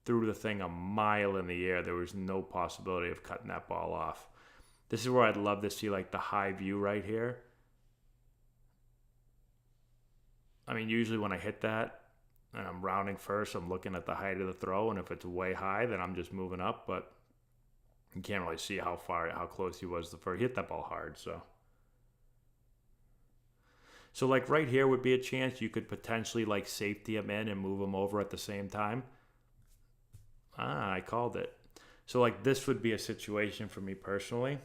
threw the thing a mile in the air. There was no possibility of cutting that ball off. This is where I'd love to see like the high view right here. I mean, usually when I hit that and I'm rounding first, I'm looking at the height of the throw, and if it's way high, then I'm just moving up. But you can't really see how close he was the first. He hit that ball hard, so like right here would be a chance you could potentially like safety him in and move him over at the same time. I called it. So like this would be a situation for me personally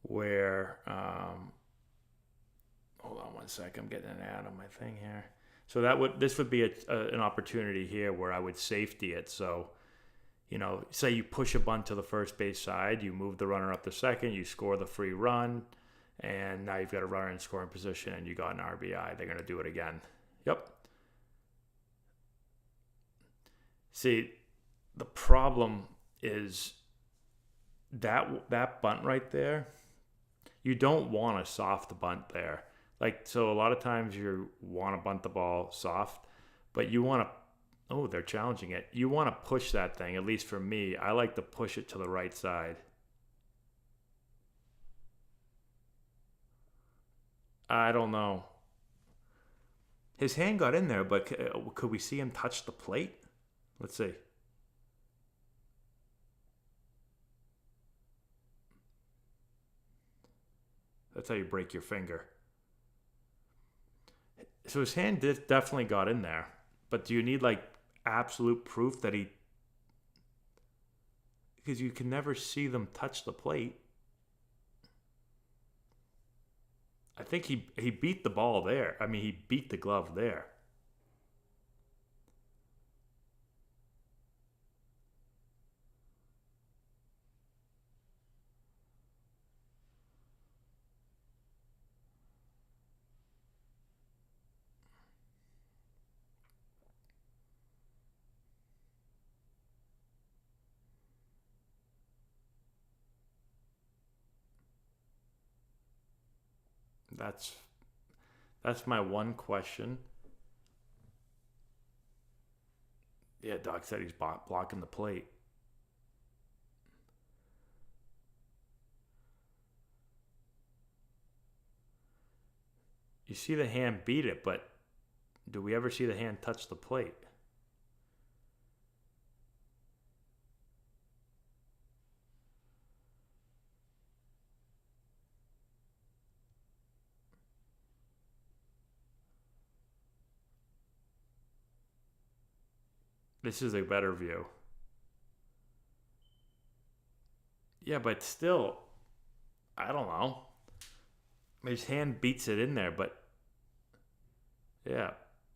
where hold on one sec, I'm getting an ad on my thing here. So this would be an opportunity here where I would safety it. So say you push a bunt to the first base side, you move the runner up to second, you score the free run, and now you've got a runner in scoring position and you got an RBI. They're going to do it again. Yep. See, the problem is that bunt right there, you don't want a soft bunt there. Like, so a lot of times you want to bunt the ball soft, but you want to, they're challenging it. You want to push that thing, at least for me. I like to push it to the right side. I don't know. His hand got in there, but could we see him touch the plate? Let's see. That's how you break your finger. So his hand definitely got in there. But do you need like absolute proof that he... Because you can never see them touch the plate. I think he beat the ball there. I mean, he beat the glove there. That's my one question. Yeah, Doc said he's blocking the plate. You see the hand beat it, but do we ever see the hand touch the plate? This is a better view. Yeah, but still, I don't know. His hand beats it in there, but yeah,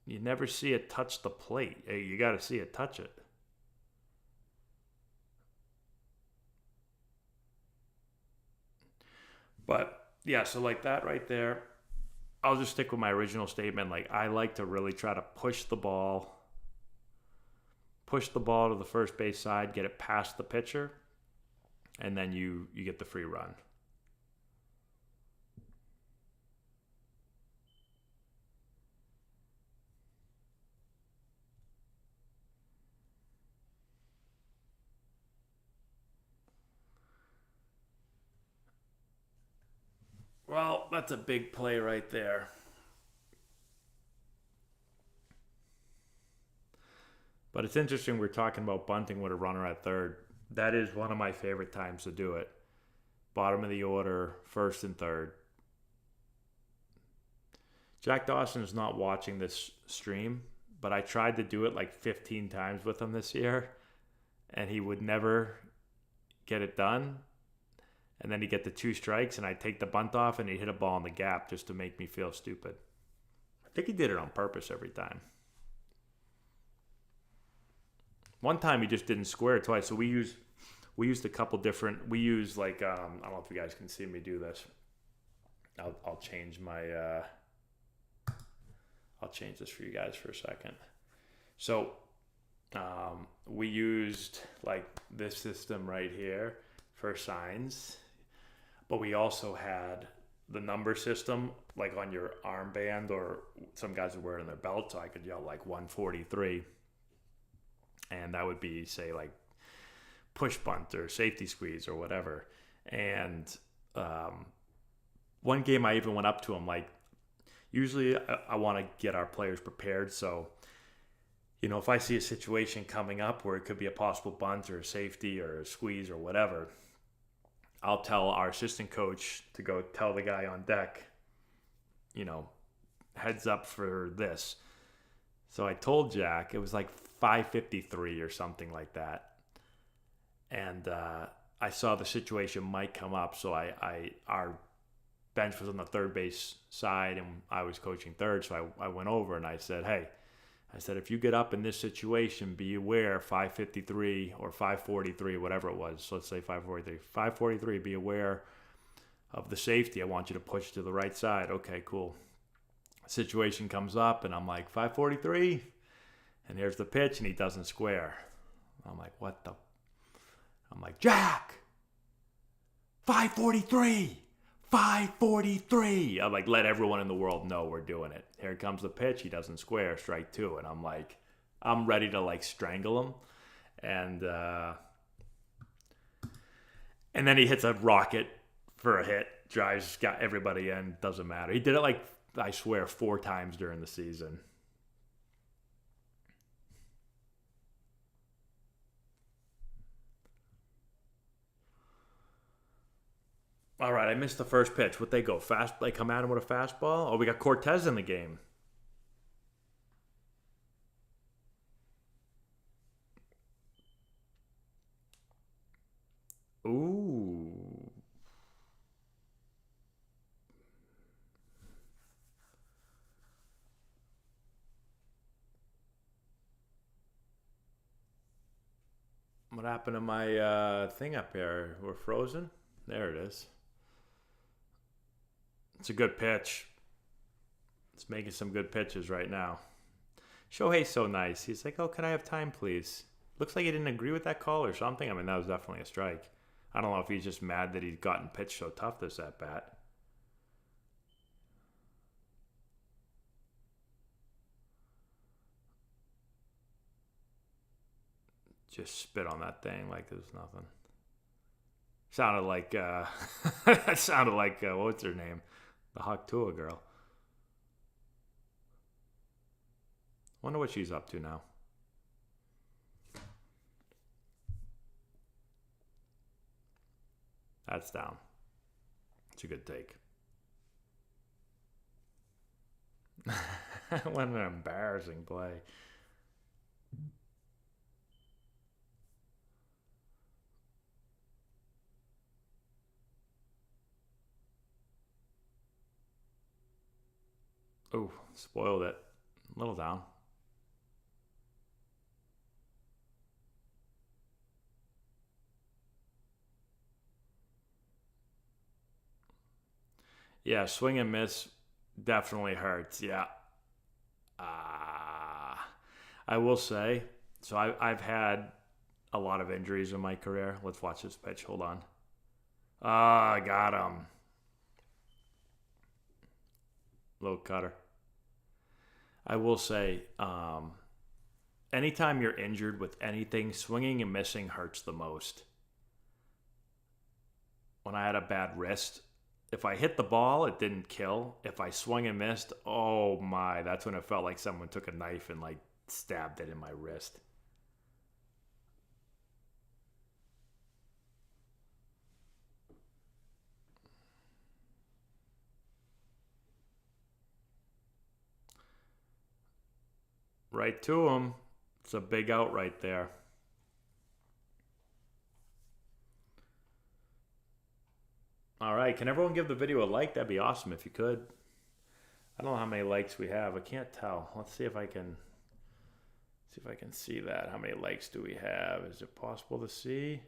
you never see it touch the plate. You got to see it touch it. But yeah, so like that right there, I'll just stick with my original statement. Like, I like to really try to push the ball to the first base side, get it past the pitcher, and then you get the free run. Well, that's a big play right there. But it's interesting we're talking about bunting with a runner at third. That is one of my favorite times to do it. Bottom of the order, first and third. Jack Dawson is not watching this stream, but I tried to do it like 15 times with him this year, and he would never get it done. And then he'd get the 2 strikes, and I'd take the bunt off, and he'd hit a ball in the gap just to make me feel stupid. I think he did it on purpose every time. One time he just didn't square it twice, so we used a couple different. We used like I don't know if you guys can see me do this. I'll change my. I'll change this for you guys for a second. So we used like this system right here for signs, but we also had the number system like on your armband, or some guys would wear it on their belt, so I could yell like 143, and that would be say like push bunt or safety squeeze or whatever. And one game I even went up to him like, usually I want to get our players prepared. So, if I see a situation coming up where it could be a possible bunt or a safety or a squeeze or whatever, I'll tell our assistant coach to go tell the guy on deck, heads up for this. So I told Jack, it was like 5:53 or something like that. And I saw the situation might come up. So our bench was on the third base side, and I was coaching third. So I went over and I said, hey, if you get up in this situation, be aware 5:53 or 5:43, whatever it was. So let's say 5:43. 5:43, be aware of the safety. I want you to push to the right side. Okay, cool. Situation comes up, and I'm like, 5:43, and here's the pitch, and he doesn't square. I'm like, what the? I'm like, Jack, 5:43. 5:43. I'm like, let everyone in the world know we're doing it. Here comes the pitch. He doesn't square. Strike 2. And I'm like, I'm ready to like strangle him. And then he hits a rocket for a hit. Drives, got everybody in. Doesn't matter. He did it like, I swear, 4 times during the season. All right, I missed the first pitch. What they go fast? They come at him with a fastball. Oh, we got Cortez in the game. Ooh. What happened to my thing up here? We're frozen. There it is. It's a good pitch. It's making some good pitches right now. Shohei's so nice. He's like, oh, can I have time, please? Looks like he didn't agree with that call or something. I mean, that was definitely a strike. I don't know if he's just mad that he'd gotten pitched so tough this at-bat. Just spit on that thing like there's nothing. Sounded like, that sounded like, what's her name? The Haktua girl. Wonder what she's up to now. That's down. It's a good take. What an embarrassing play. Oh, spoiled it. A little down. Yeah, swing and miss definitely hurts. Yeah. I will say, so I've had a lot of injuries in my career. Let's watch this pitch. Hold on. I got him. Low cutter. I will say, anytime you're injured with anything, swinging and missing hurts the most. When I had a bad wrist, if I hit the ball, it didn't kill. If I swung and missed, oh my, that's when it felt like someone took a knife and like stabbed it in my wrist. Right to him. It's a big out right there. All right, can everyone give the video a like? That'd be awesome if you could. I don't know how many likes we have. I can't tell. Let's see if I can see that. How many likes do we have? Is it possible to see?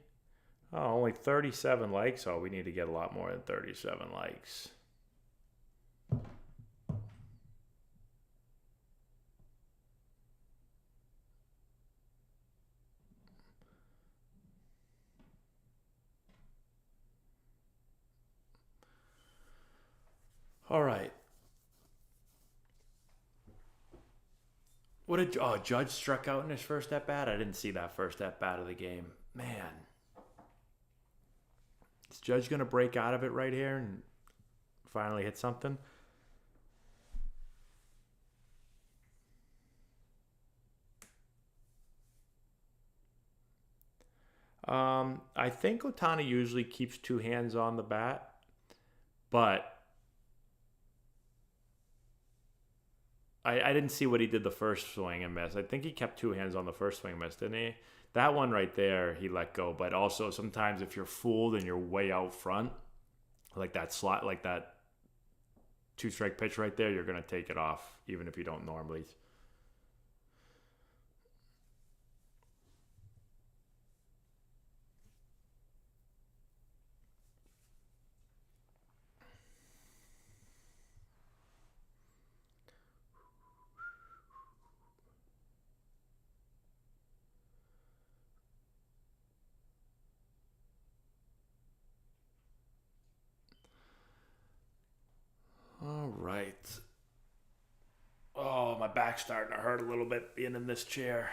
Oh, only 37 likes. Oh, we need to get a lot more than 37 likes. All right. What did Judge struck out in his first at bat? I didn't see that first at bat of the game. Man, is Judge gonna break out of it right here and finally hit something? I think Otani usually keeps two hands on the bat, but I didn't see what he did the first swing and miss. I think he kept two hands on the first swing and miss, didn't he? That one right there, he let go. But also sometimes if you're fooled and you're way out front, like that slot, like that two-strike pitch right there, you're gonna take it off, even if you don't normally. All right. Oh, my back's starting to hurt a little bit being in this chair.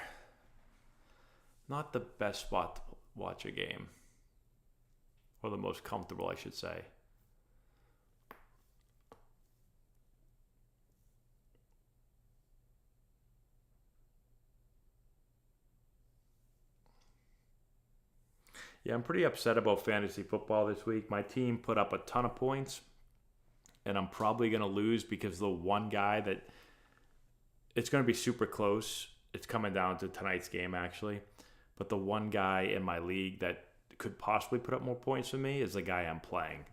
Not the best spot to watch a game. Or the most comfortable, I should say. Yeah, I'm pretty upset about fantasy football this week. My team put up a ton of points, and I'm probably going to lose because the one guy that it's going to be super close. It's coming down to tonight's game, actually. But the one guy in my league that could possibly put up more points than me is the guy I'm playing.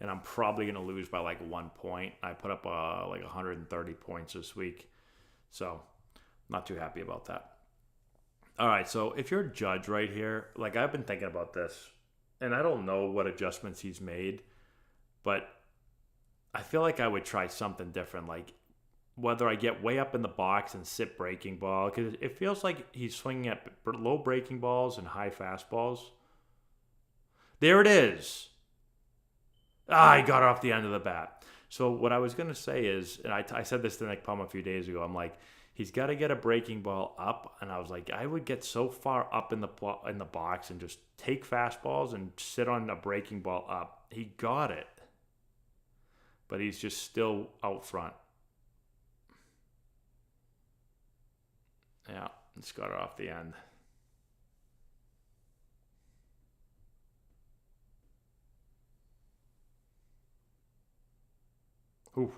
And I'm probably going to lose by like 1 point. I put up like 130 points this week. So, not too happy about that. All right, so if you're a Judge right here, like I've been thinking about this, and I don't know what adjustments he's made, but I feel like I would try something different, like whether I get way up in the box and sit breaking ball, because it feels like he's swinging at low breaking balls and high fastballs. There it is. He got it off the end of the bat. So what I was going to say is, and I said this to Nick Palm a few days ago, I'm like, he's got to get a breaking ball up, and I was like, I would get so far up in the box and just take fastballs and sit on a breaking ball up. He got it, but he's just still out front. Yeah, just got it off the end. Oof.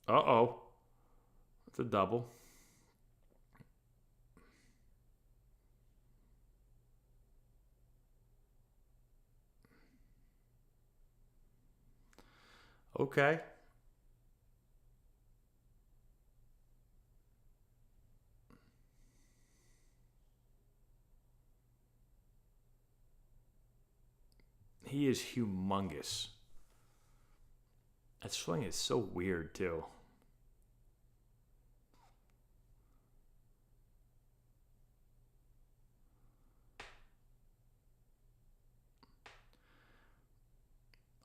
Uh-oh. It's a double. Okay. He is humongous. That swing is so weird, too.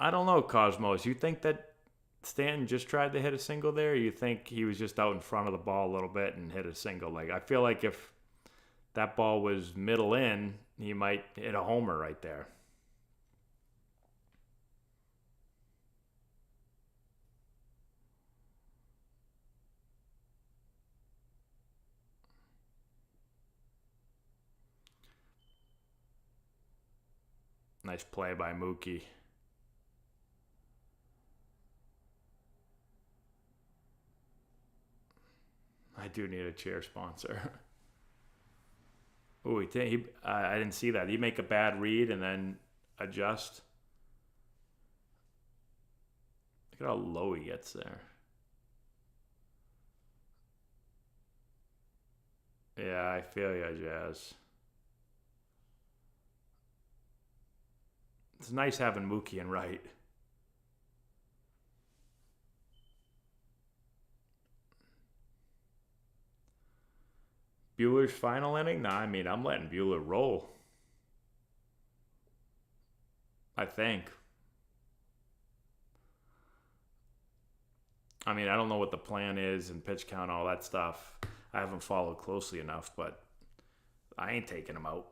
I don't know, Cosmos. You think that Stanton just tried to hit a single there? Or you think he was just out in front of the ball a little bit and hit a single? Like, I feel like if that ball was middle in, he might hit a homer right there. Nice play by Mookie. I do need a chair sponsor. Oh, I didn't see that. He make a bad read and then adjust. Look at how low he gets there. Yeah, I feel ya, Jazz. It's nice having Mookie and right. Bueller's final inning? Nah, I mean, I'm letting Bueller roll. I think. I mean, I don't know what the plan is and pitch count, all that stuff. I haven't followed closely enough, but I ain't taking him out.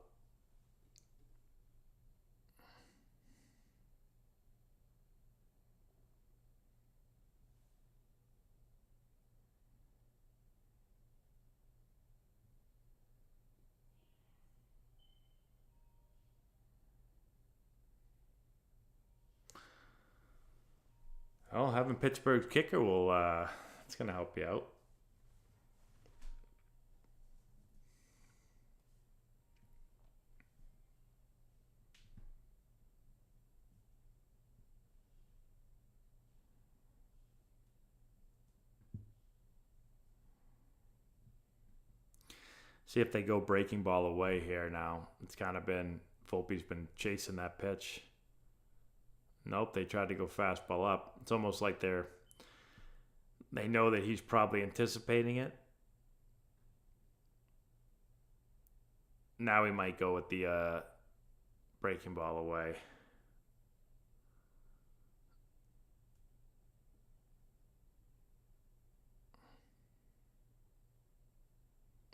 Well, having Pittsburgh's kicker will, it's going to help you out. See if they go breaking ball away here now. It's kind of been, Volpe's been chasing that pitch. Nope, they tried to go fastball up. It's almost like they know that he's probably anticipating it. Now we might go with the breaking ball away.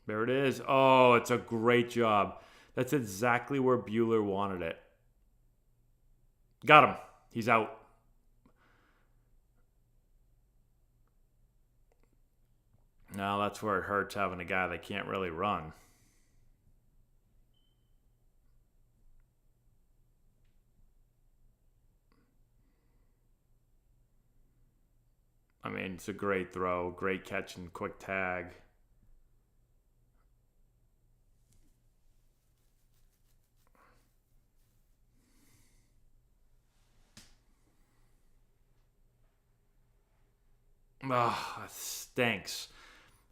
There it is. Oh, it's a great job. That's exactly where Bueller wanted it. Got him. He's out. Now that's where it hurts having a guy that can't really run. I mean, it's a great throw, great catch and quick tag. Oh, it stinks.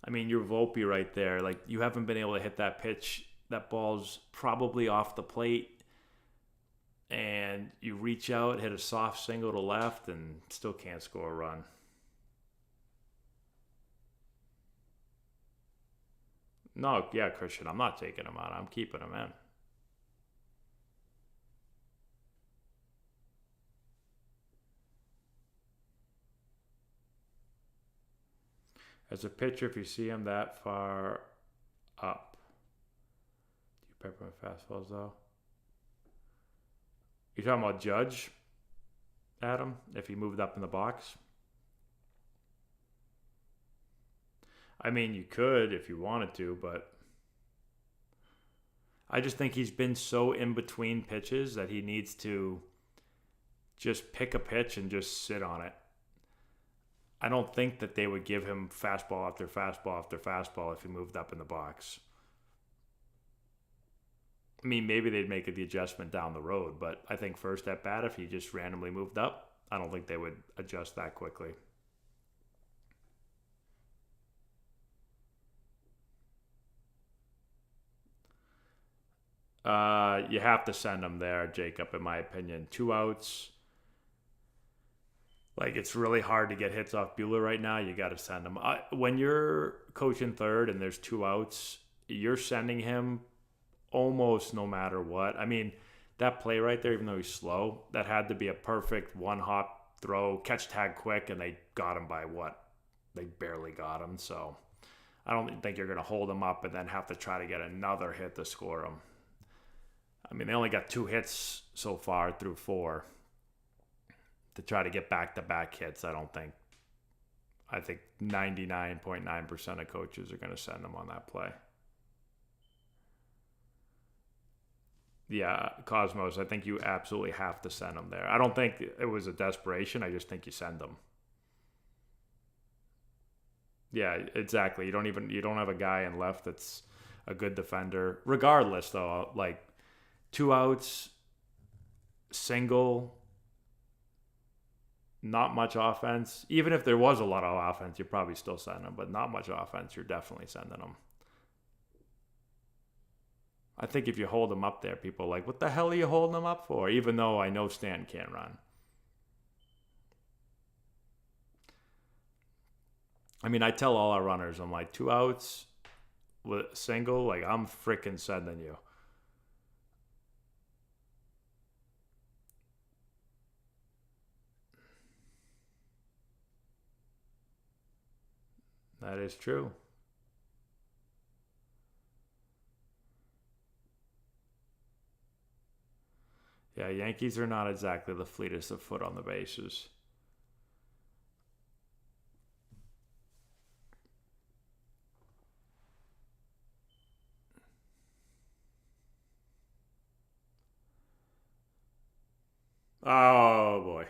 I mean, you're Volpe right there. Like, you haven't been able to hit that pitch. That ball's probably off the plate. And you reach out, hit a soft single to left, and still can't score a run. No, yeah, Christian, I'm not taking him out. I'm keeping him in. As a pitcher, if you see him that far up, do you pepper my fastballs though? You talking about Judge, Adam? If he moved up in the box? I mean, you could if you wanted to, but I just think he's been so in between pitches that he needs to just pick a pitch and just sit on it. I don't think that they would give him fastball after fastball after fastball if he moved up in the box. I mean, maybe they'd make the adjustment down the road, but I think first at bat, if he just randomly moved up, I don't think they would adjust that quickly. You have to send him there, Jacob, in my opinion. 2 outs. Like, it's really hard to get hits off Bueller right now. You got to send him. When you're coaching third and there's 2 outs, you're sending him almost no matter what. I mean, that play right there, even though he's slow, that had to be a perfect one-hop throw, catch tag quick, and they got him by what? They barely got him. So I don't think you're going to hold him up and then have to try to get another hit to score him. I mean, they only got 2 hits so far through 4. To try to get back-to-back hits, I don't think. I think 99.9% of coaches are going to send them on that play. Yeah, Cosmos, I think you absolutely have to send him there. I don't think it was a desperation. I just think you send him. Yeah, exactly. You don't have a guy in left that's a good defender. Regardless, though, like 2 outs, single, not much offense. Even if there was a lot of offense, you'd probably still send him. But not much offense, you're definitely sending him. I think if you hold him up there, people are like, what the hell are you holding him up for? Even though I know Stanton can't run. I mean, I tell all our runners, I'm like, 2 outs with single, like I'm freaking sending you. That is true. Yeah, Yankees are not exactly the fleetest of foot on the bases. Oh boy.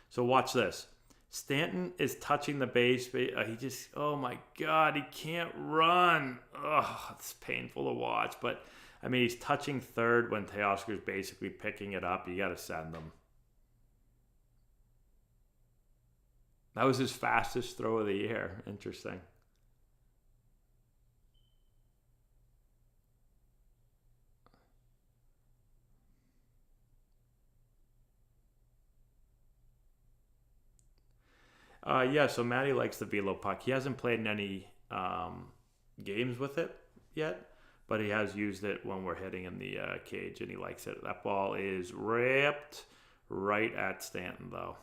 So watch this. Stanton is touching the base. He just, oh my God, he can't run. Oh, it's painful to watch. But, I mean, he's touching third when Teoscar's basically picking it up. You got to send him. That was his fastest throw of the year. Interesting. Yeah, so Matty likes the velo puck. He hasn't played in any games with it yet, but he has used it when we're hitting in the cage, and he likes it. That ball is ripped right at Stanton, though.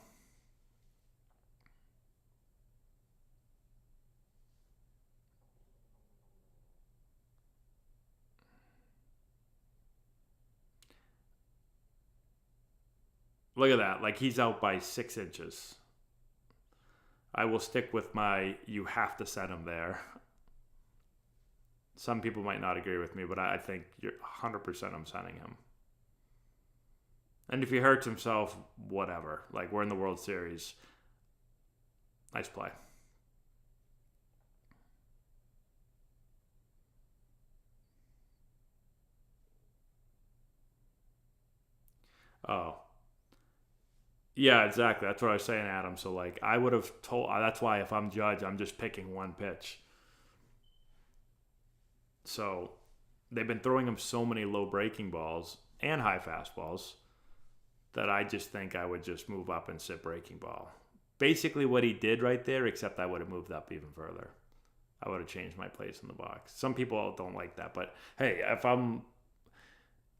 Look at that. Like, he's out by 6 inches. I will stick with my you have to set him there. Some people might not agree with me, but I think you're 100% I'm sending him. And if he hurts himself, whatever. Like, we're in the World Series. Nice play. Oh. Yeah, exactly. That's what I was saying, Adam. So, like, I would have told. That's why if I'm judge, I'm just picking one pitch. So, they've been throwing him so many low breaking balls and high fastballs that I just think I would just move up and sit breaking ball. Basically, what he did right there, except I would have moved up even further. I would have changed my place in the box. Some people don't like that, but hey, if I'm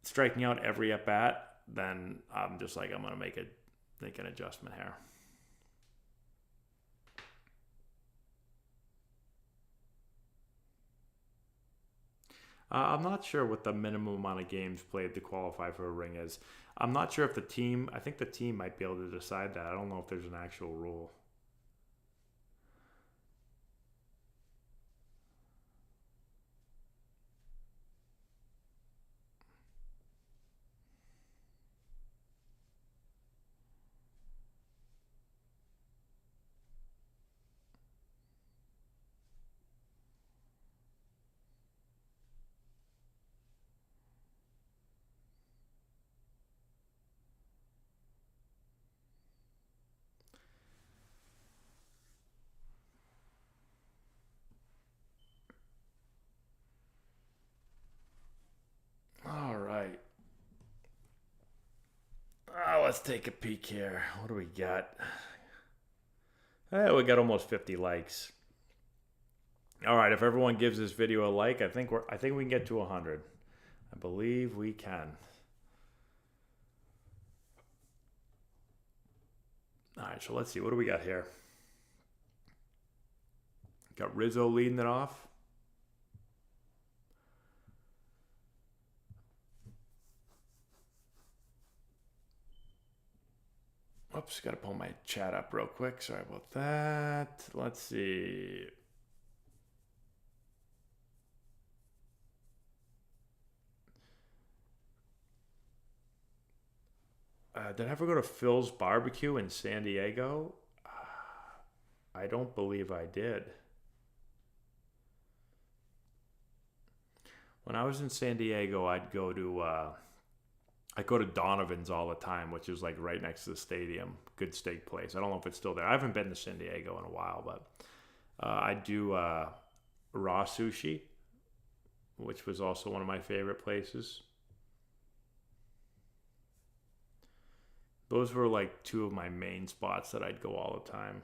striking out every at bat, then I'm just like I'm gonna make an adjustment here. I'm not sure what the minimum amount of games played to qualify for a ring is. I'm not sure if the team. I think the team might be able to decide that. I don't know if there's an actual rule. All right. Let's take a peek here. What do we got? We got almost 50 likes. All right, if everyone gives this video a like, I think we can get to 100. I believe we can. All right, so let's see. What do we got here? Got Rizzo leading it off. Oops, got to pull my chat up real quick. Sorry about that. Let's see. Did I ever go to Phil's Barbecue in San Diego? I don't believe I did. When I was in San Diego, I'd go to Donovan's all the time, which is like right next to the stadium. Good steak place. I don't know if it's still there. I haven't been to San Diego in a while, but I do raw sushi, which was also one of my favorite places. Those were like two of my main spots that I'd go all the time.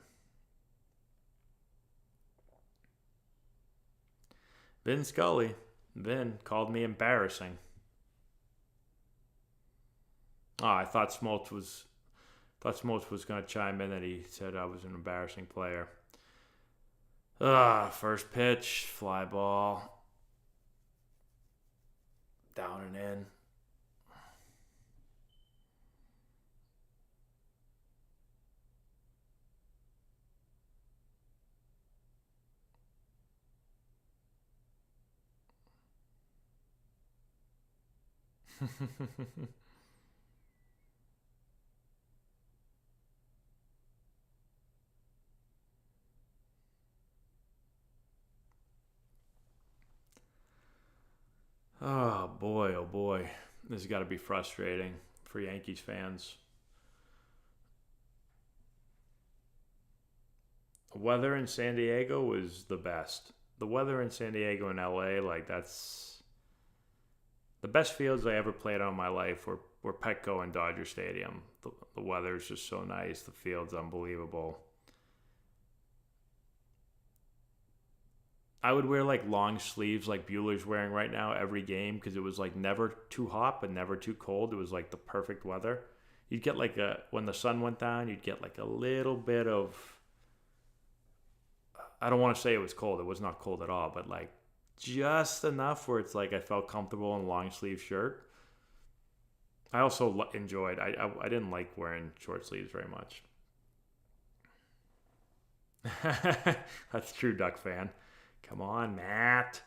Vin Scully. Vin called me embarrassing. Oh, I thought Smoltz was going to chime in that he said I was an embarrassing player. First pitch, fly ball. Down and in. Oh boy, oh boy. This has got to be frustrating for Yankees fans. The weather in San Diego was the best. The weather in San Diego and LA, like that's the best fields I ever played on in my life were Petco and Dodger Stadium. The weather is just so nice. The field's unbelievable. I would wear like long sleeves like Bueller's wearing right now every game because it was like never too hot but never too cold. It was like the perfect weather. You'd get like when the sun went down, you'd get like a little bit of, I don't want to say it was cold. It was not cold at all, but like just enough where it's like I felt comfortable in a long sleeve shirt. I also enjoyed, I didn't like wearing short sleeves very much. That's true, Duck fan. Come on, Matt.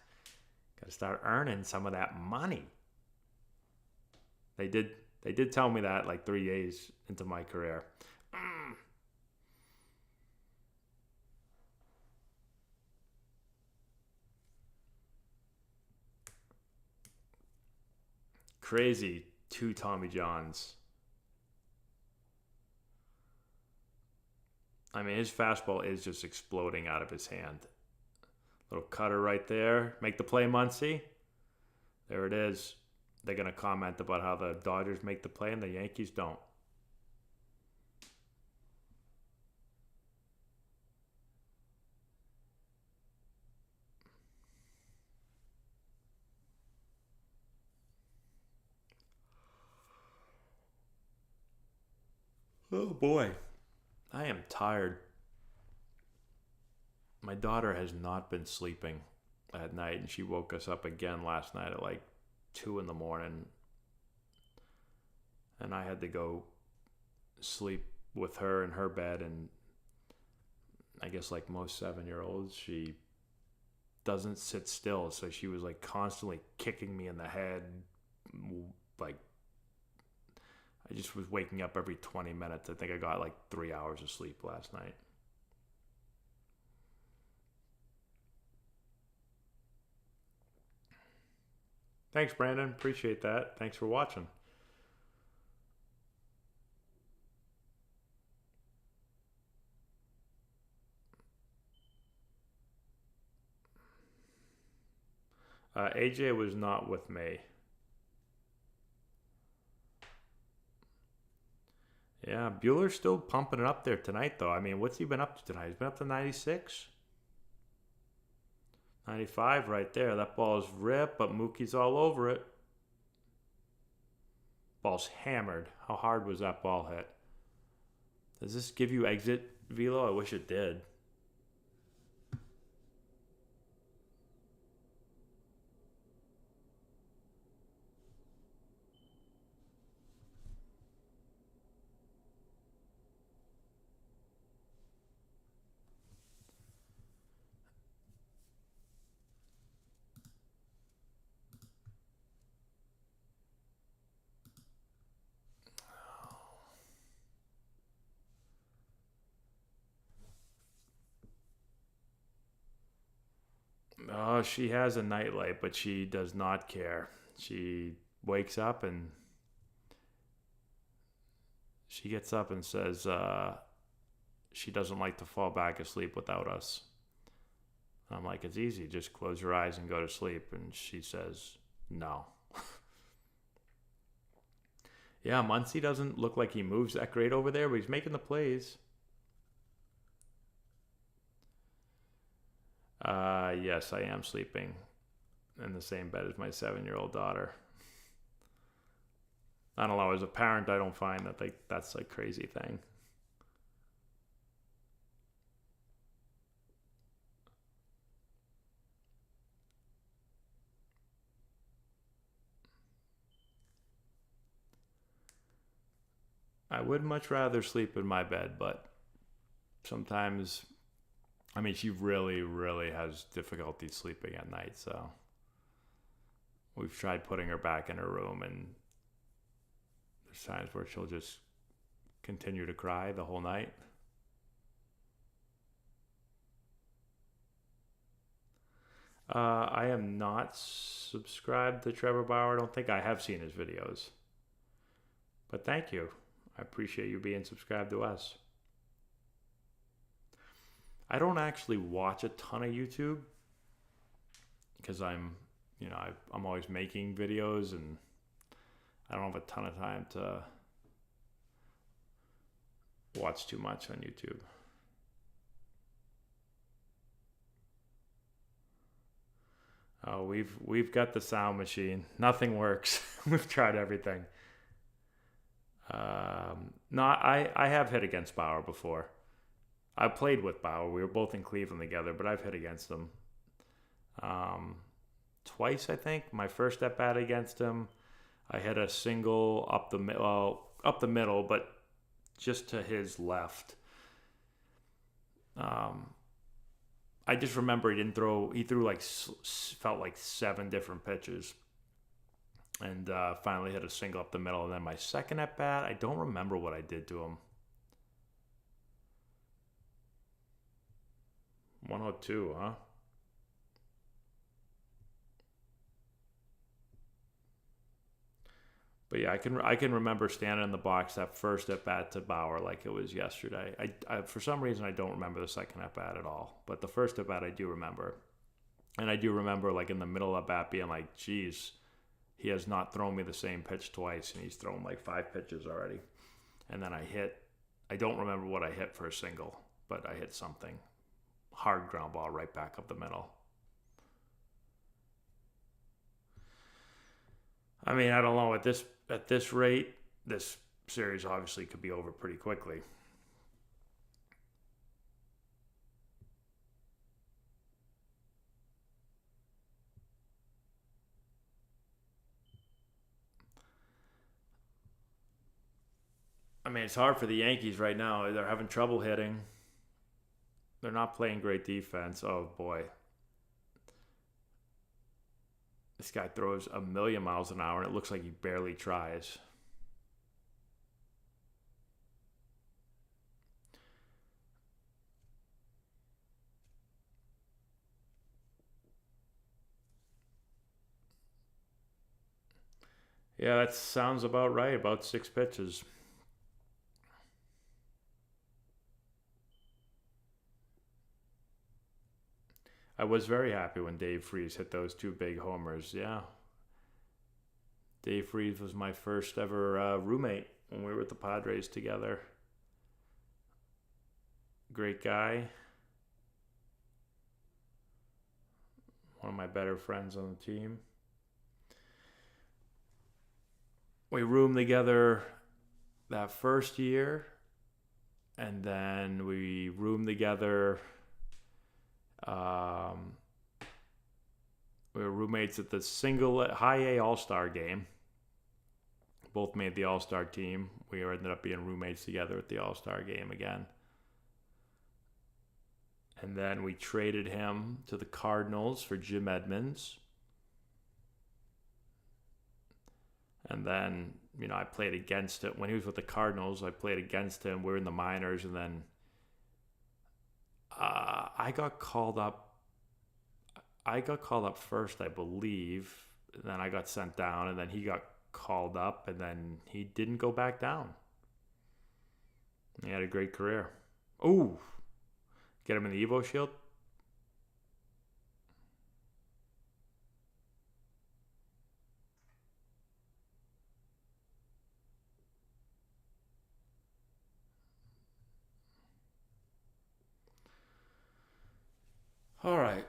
Got to start earning some of that money. They did tell me that like 3 days into my career. Crazy. 2 Tommy Johns. I mean, his fastball is just exploding out of his hand. Little cutter right there. Make the play, Muncy. There it is. They're going to comment about how the Dodgers make the play and the Yankees don't. Oh boy. I am tired. My daughter has not been sleeping at night, and she woke us up again last night at like 2 in the morning. And I had to go sleep with her in her bed. And I guess, like most 7-year-olds, she doesn't sit still. So she was like constantly kicking me in the head. Like, I just was waking up every 20 minutes. I think I got like 3 hours of sleep last night. Thanks, Brandon. Appreciate that. Thanks for watching. AJ was not with me. Yeah, Bueller's still pumping it up there tonight, though. I mean, what's he been up to tonight? He's been up to 96? 95 right there. That ball is ripped, but Mookie's all over it. Ball's hammered. How hard was that ball hit? Does this give you exit velo? I wish it did. She has a nightlight, but she does not care. She wakes up and she gets up and says she doesn't like to fall back asleep without us. I'm like, it's easy. Just close your eyes and go to sleep. And she says, no. Yeah, Muncy doesn't look like he moves that great over there, but he's making the plays. Yes, I am sleeping in the same bed as my 7-year-old daughter. I don't know. As a parent, I don't find that that's a crazy thing. I would much rather sleep in my bed, but sometimes, I mean, she really, really has difficulty sleeping at night, so we've tried putting her back in her room, and there's times where she'll just continue to cry the whole night. I am not subscribed to Trevor Bauer. I don't think I have seen his videos. But thank you. I appreciate you being subscribed to us. I don't actually watch a ton of YouTube because I'm always making videos and I don't have a ton of time to watch too much on YouTube. Oh, we've got the sound machine. Nothing works. We've tried everything. No, I have hit against Bauer before. I played with Bauer. We were both in Cleveland together, but I've hit against him twice, I think. My first at bat against him, I hit a single up the middle, but just to his left. I just remember he threw like felt like 7 different pitches. And finally hit a single up the middle. And then my second at bat, I don't remember what I did to him. 102, huh? But yeah, I can remember standing in the box that first at bat to Bauer like it was yesterday. I for some reason I don't remember the second at bat at all, but the first at bat I do remember, and I do remember like in the middle of bat being like, "Geez, he has not thrown me the same pitch twice, and he's thrown like 5 pitches already." And then I don't remember what I hit for a single, but I hit something hard ground ball right back up the middle. I mean, I don't know at this rate, this series obviously could be over pretty quickly. I mean, it's hard for the Yankees right now. They're having trouble hitting. They're not playing great defense. Oh boy. This guy throws a million miles an hour and it looks like he barely tries. Yeah, that sounds about right. About 6 pitches. I was very happy when Dave Freese hit those 2 big homers. Yeah. Dave Freese was my first ever roommate when we were with the Padres together. Great guy. One of my better friends on the team. We roomed together that first year, and then we roomed together. We were roommates at the high A All-Star game. Both made the All-Star team. We ended up being roommates together at the All-Star game again. And then we traded him to the Cardinals for Jim Edmonds. And then, I played against him. When he was with the Cardinals, I played against him. We were in the minors, and then I got called up. I got called up first, I believe. Then I got sent down, and then he got called up, and then he didn't go back down. He had a great career. Ooh, get him in the Evo Shield. All right.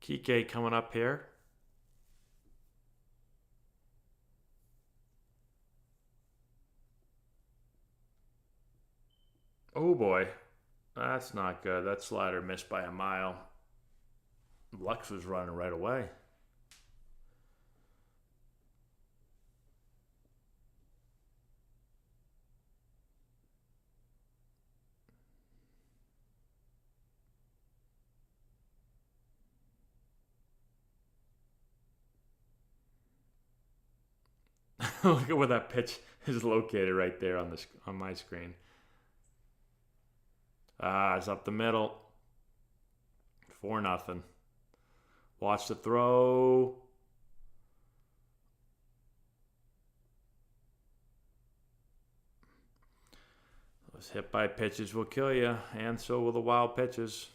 Kike coming up here. Oh boy, that's not good. That slider missed by a mile. Lux was running right away. Look at where that pitch is located right there on my screen. It's up the middle. 4-0. Watch the throw. Those hit by pitches will kill you, and so will the wild pitches.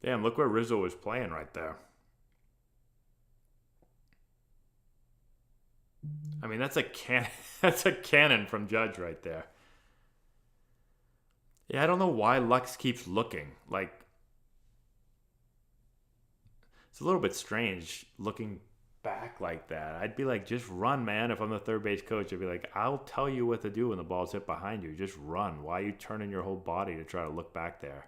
Damn, look where Rizzo was playing right there. I mean, that's a that's a cannon from Judge right there. Yeah, I don't know why Lux keeps looking. Like, it's a little bit strange looking back like that. I'd be like, just run, man. If I'm the third base coach, I'd be like, I'll tell you what to do when the ball's hit behind you. Just run. Why are you turning your whole body to try to look back there?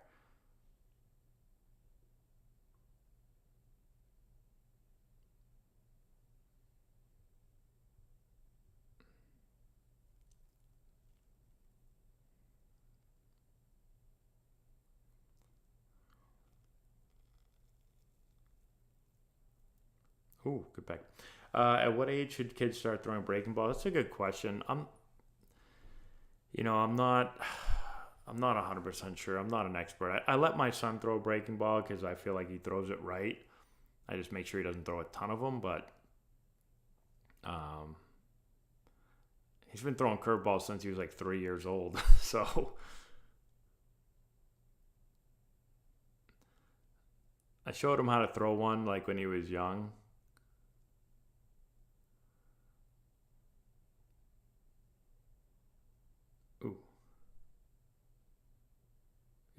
Ooh, good pick. At what age should kids start throwing breaking balls? That's a good question. I'm not, I'm not 100% sure. I'm not an expert. I let my son throw a breaking ball because I feel like he throws it right. I just make sure he doesn't throw a ton of them, but he's been throwing curveballs since he was like 3 years old. So I showed him how to throw one like when he was young. Ooh.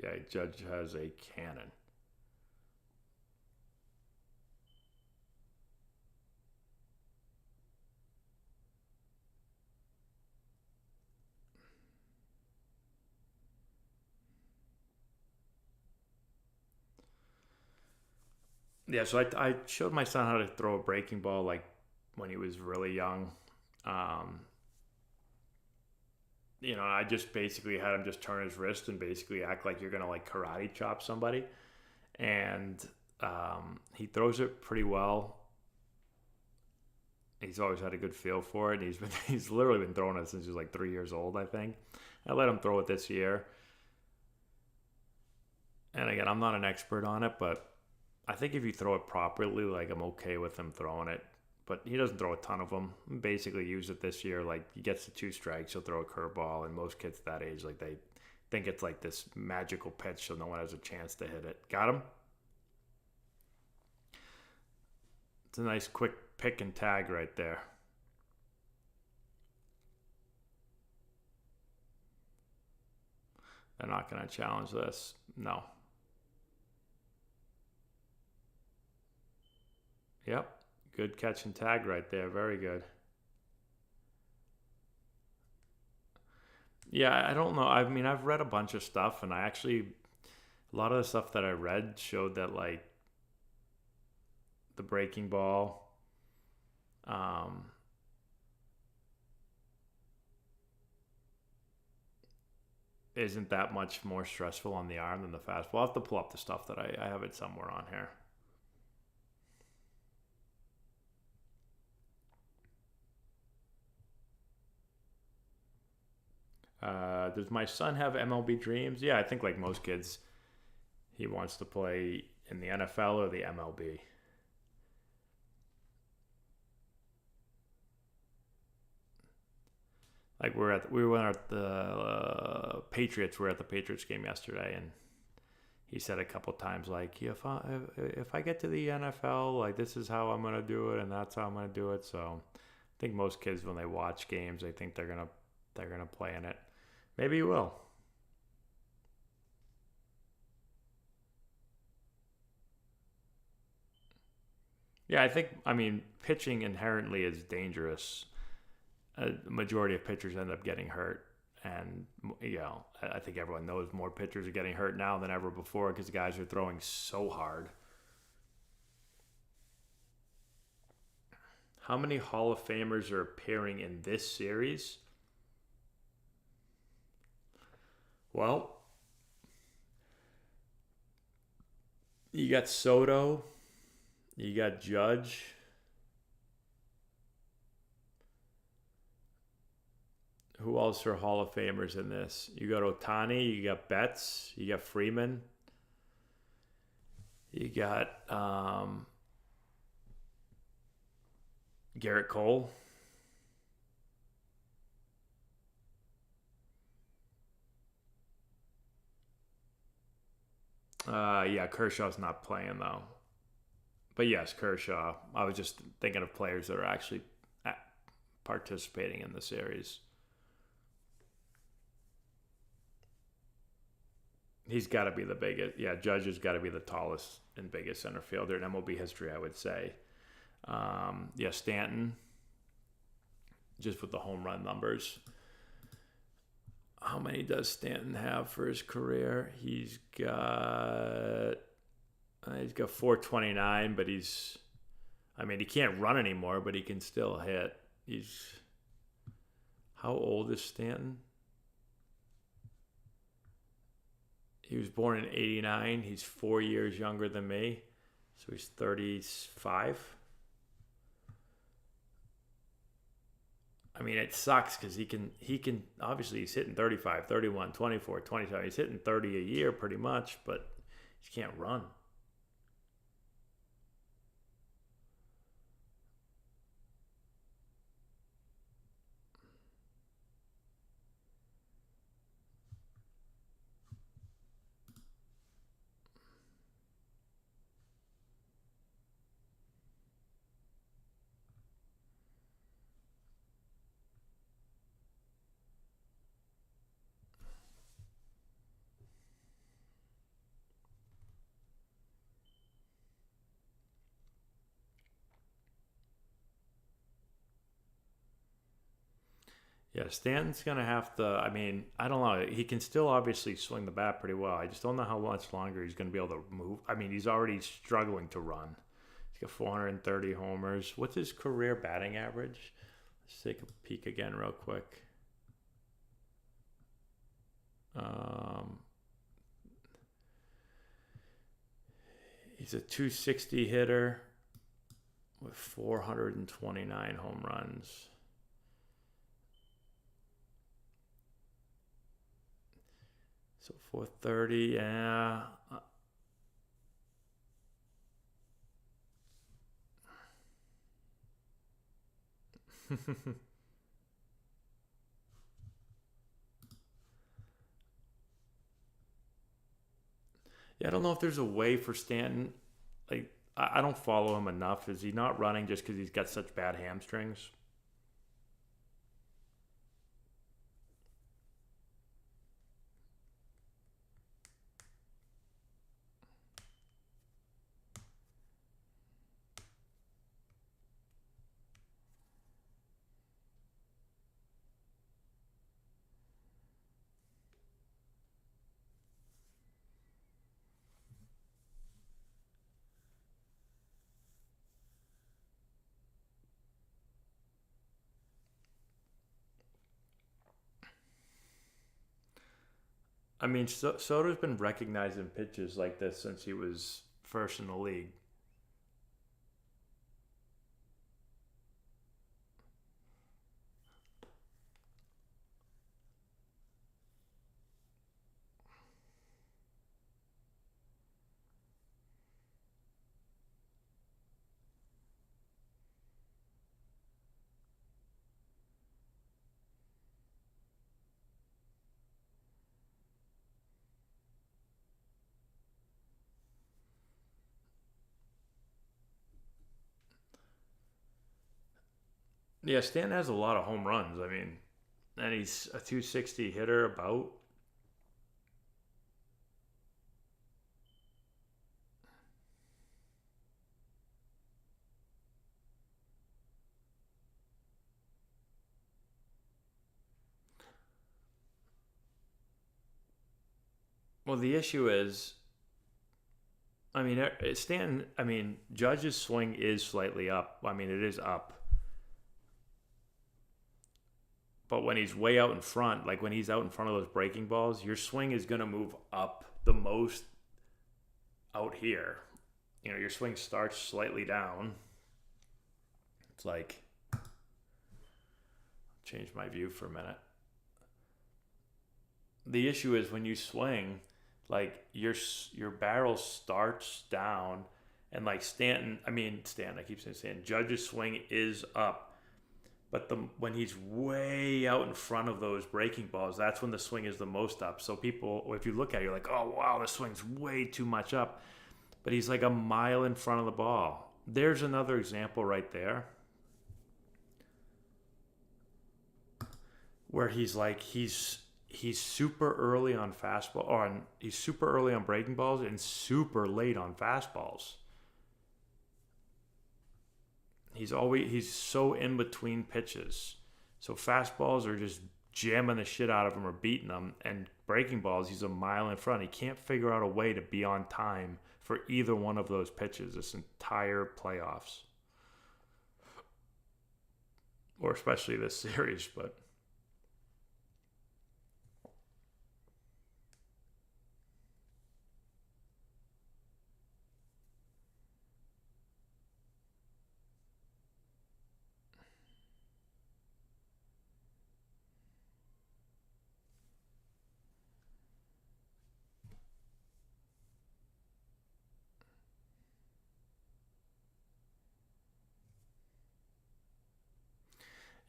Yeah, Judge has a cannon. Yeah, so I showed my son how to throw a breaking ball like when he was really young. Um, I just basically had him just turn his wrist and basically act like you're gonna like karate chop somebody, and he throws it pretty well. He's always had a good feel for it. He's literally been throwing it since he was like 3 years old, I think. I let him throw it this year, and again, I'm not an expert on it, but I think if you throw it properly, like I'm okay with him throwing it. But he doesn't throw a ton of them. Basically, use it this year. Like he gets to 2 strikes, he'll throw a curveball, and most kids that age, like they think it's like this magical pitch, so no one has a chance to hit it. Got him. It's a nice quick pick and tag right there. They're not going to challenge this. No. Yep. Good catch and tag right there. Very good. Yeah, I don't know. I mean, I've read a bunch of stuff, and a lot of the stuff that I read showed that, like, the breaking ball, um, isn't that much more stressful on the arm than the fastball. I'll have to pull up the stuff that I have it somewhere on here. Does my son have MLB dreams? Yeah, I think like most kids, he wants to play in the NFL or the MLB. Like we were at the Patriots. We were at the Patriots game yesterday, and he said a couple times like, yeah, if I get to the NFL, like this is how I'm gonna do it, and that's how I'm gonna do it. So I think most kids when they watch games, they think they're gonna play in it. Maybe you will. Yeah, I mean, pitching inherently is dangerous. A majority of pitchers end up getting hurt. And, I think everyone knows more pitchers are getting hurt now than ever before because guys are throwing so hard. How many Hall of Famers are appearing in this series? Well, you got Soto, you got Judge. Who else are Hall of Famers in this? You got Otani, you got Betts, you got Freeman, you got Garrett Cole. Yeah, Kershaw's not playing though. But yes, Kershaw. I was just thinking of players that are actually participating in the series. He's got to be the biggest. Yeah, Judge has got to be the tallest and biggest center fielder in MLB history, I would say. Yeah, Stanton, just with the home run numbers. How many does Stanton have for his career? He's got 429, but he can't run anymore, but he can still hit. How old is Stanton? He was born in 89. He's 4 years younger than me. So he's 35. I mean, it sucks because he can, obviously he's hitting 35, 31, 24, 27. He's hitting 30 a year pretty much, but he can't run. Yeah, Stanton's going to have to, I don't know. He can still obviously swing the bat pretty well. I just don't know how much longer he's going to be able to move. He's already struggling to run. He's got 430 homers. What's his career batting average? Let's take a peek again real quick. He's a 260 hitter with 429 home runs. So 430, yeah. Yeah, I don't know if there's a way for Stanton. Like, I don't follow him enough. Is he not running just because he's got such bad hamstrings? Soto's been recognizing pitches like this since he was first in the league. Yeah, Stanton has a lot of home runs. I mean, and he's a 260 hitter about. Well, the issue is, I mean, Stanton. I mean, Judge's swing is slightly up. I mean, it is up. But when he's way out in front, like when he's out in front of those breaking balls, your swing is going to move up the most out here. You know, your swing starts slightly down. It's like, change my view for a minute. The issue is when you swing, like your barrel starts down, and like Stanton, I keep saying Stanton. Judge's swing is up, but when he's way out in front of those breaking balls, that's when the swing is the most up. So people, if you look at it, you're like, oh wow, the swing's way too much up, but he's like a mile in front of the ball. There's another example right there where he's super early on fastball, he's super early on breaking balls and super late on fastballs. He's so in between pitches. So fastballs are just jamming the shit out of him or beating him, and breaking balls, he's a mile in front. He can't figure out a way to be on time for either one of those pitches this entire playoffs, or especially this series. But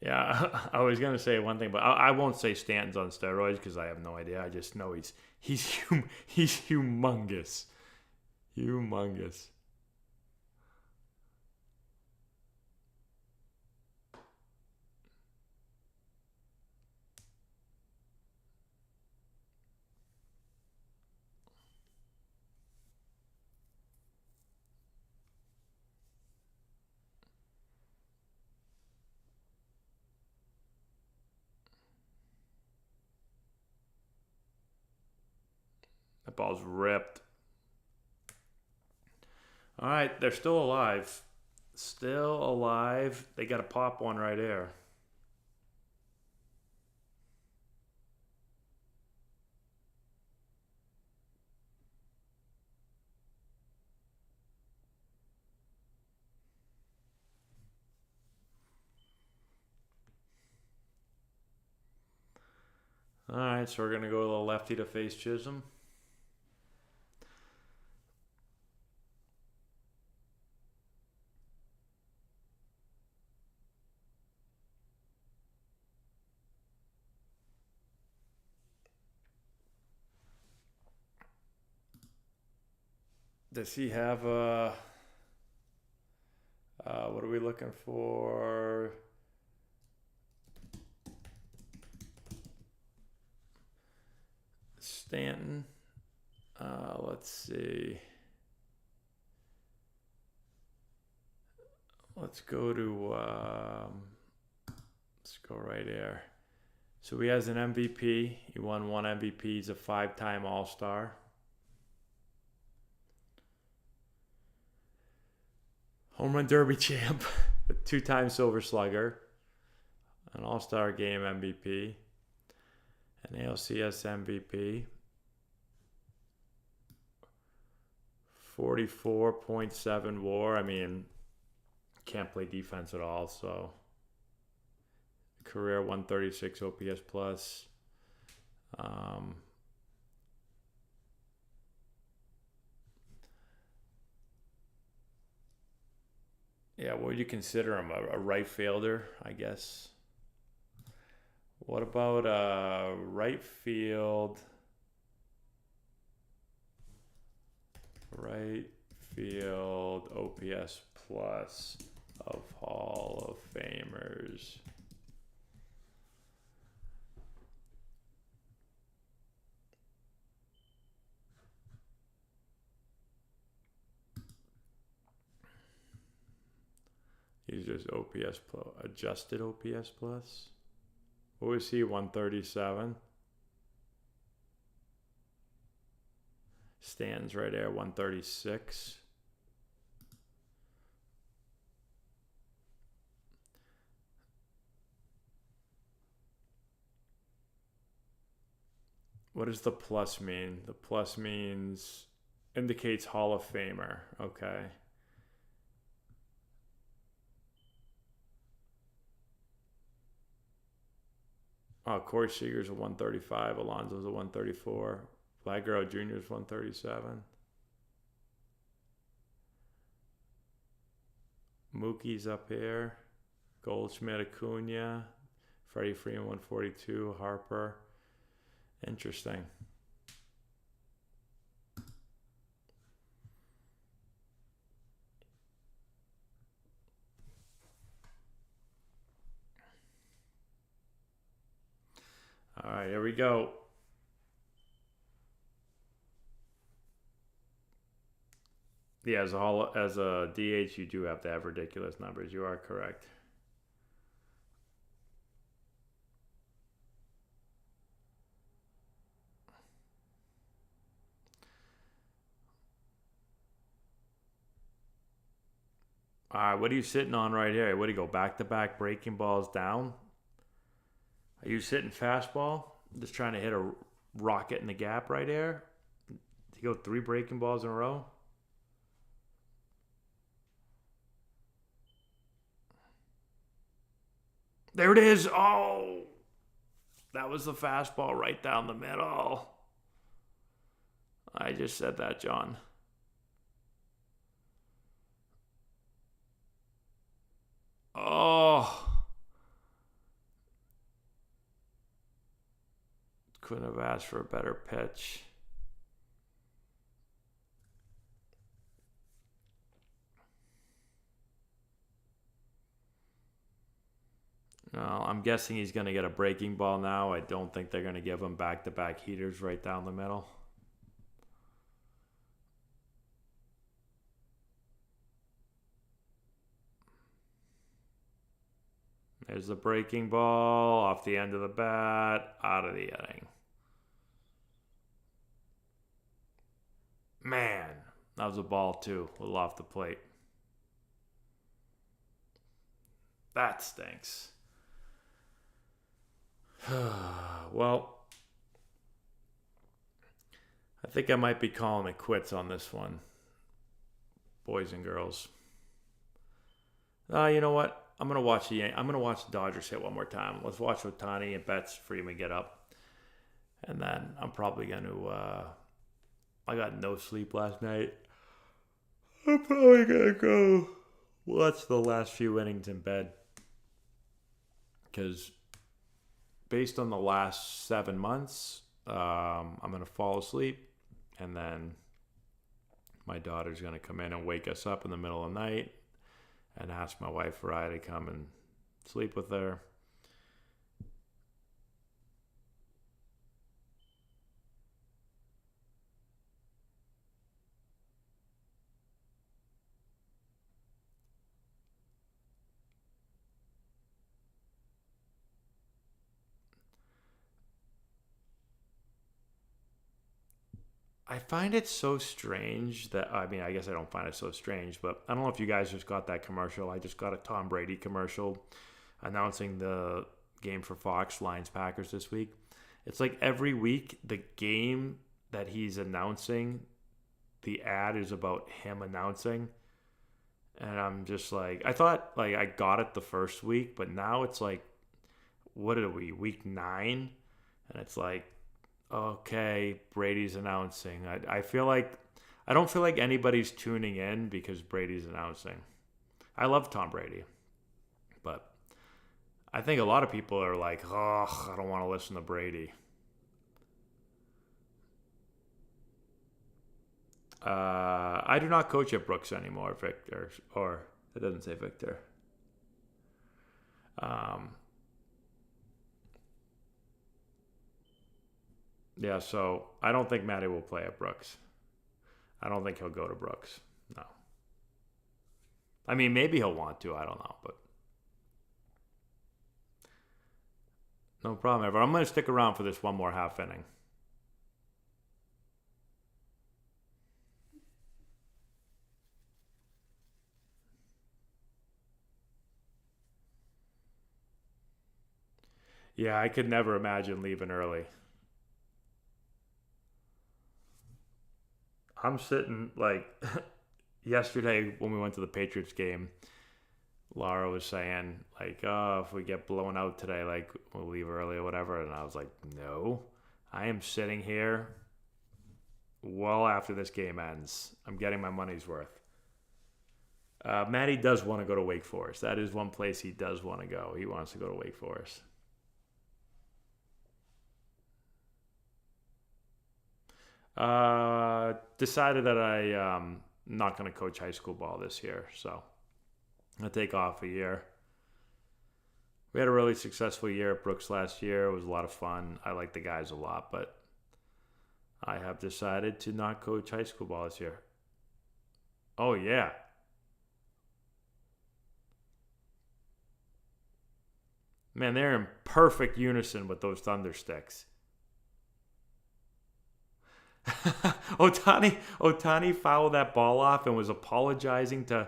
yeah, I was gonna say one thing, but I won't say Stanton's on steroids because I have no idea. I just know he's humongous, humongous. That ball's ripped. All right, they're still alive. Still alive. They got to pop one right there. All right, so we're going to go to the lefty to face Chisholm. Does he have a... what are we looking for? Stanton. Let's see. Let's go to... let's go right here. So he has an MVP. He won one MVP. He's a 5-time All-Star. Home Run Derby champ, a 2-time Silver Slugger, an All-Star Game MVP, an ALCS MVP, 44.7 WAR. I mean, can't play defense at all, so career 136 OPS plus. Yeah, what would you consider him? A right fielder, I guess. What about right field? Right field OPS plus. of Hall of Famers. He's just OPS plus, adjusted OPS plus. What was he? 137. Stanton's right there, 136. What does the plus mean? The plus means indicates Hall of Famer. Okay. Oh, Corey Seager's a 135. Alonso's a 134. Vlad Jr. is 137. Mookie's up here. Goldschmidt, Acuna. Freddie Freeman, 142. Harper. Interesting. All right, here we go. Yeah, as a DH, you do have to have ridiculous numbers. You are correct. All right, what are you sitting on right here? What do you go back-to-back breaking balls down? Are you sitting fastball? Just trying to hit a rocket in the gap right here? You go 3 breaking balls in a row? There it is. Oh, that was the fastball right down the middle. I just said that, John. Oh. Couldn't have asked for a better pitch. No, I'm guessing he's going to get a breaking ball now. I don't think they're going to give him back-to-back heaters right down the middle. There's the breaking ball off the end of the bat, out of the inning. Man, that was a ball too, a little off the plate. That stinks. Well, I think I might be calling it quits on this one, boys and girls. You know what? I'm gonna watch the Dodgers hit one more time. Let's watch Otani and Betts, Freeman get up, and then I'm probably gonna. I got no sleep last night. I'm probably gonna go watch the last few innings in bed, because based on the last 7 months, I'm gonna fall asleep, and then my daughter's gonna come in and wake us up in the middle of the night and ask my wife or I to come and sleep with her. I find it so strange that, I mean, I guess I don't find it so strange, but I don't know if you guys just got that commercial. I just got a Tom Brady commercial announcing the game for Fox, Lions Packers this week. It's like every week, the game that he's announcing, the ad is about him announcing. And I'm just like, I thought like I got it the first week, but now it's like, what are we, week 9? And it's like, okay, Brady's announcing. I feel like I don't feel like anybody's tuning in because Brady's announcing. I love Tom Brady, but I think a lot of people are like, oh, I don't want to listen to Brady. I do not coach at Brooks anymore, Victor. Or It doesn't say Victor. Yeah, so I don't think Matty will play at Brooks. I don't think he'll go to Brooks. No. I mean, maybe he'll want to. I don't know, but no problem ever. I'm going to stick around for this one more half inning. Yeah, I could never imagine leaving early. I'm sitting like yesterday when we went to the Patriots game. Laura was saying like, "Oh, if we get blown out today, like we'll leave early or whatever." And I was like, "No, I am sitting here well after this game ends. I'm getting my money's worth." Matty does want to go to Wake Forest. That is one place he does want to go. He wants to go to Wake Forest. Decided that I'm not going to coach high school ball this year, so I'll take off a year. We had a really successful year at Brooks last year. It was a lot of fun. I like the guys a lot, but I have decided to not coach high school ball this year. Oh, yeah. Man, they're in perfect unison with those thunder sticks. Otani fouled that ball off and was apologizing to.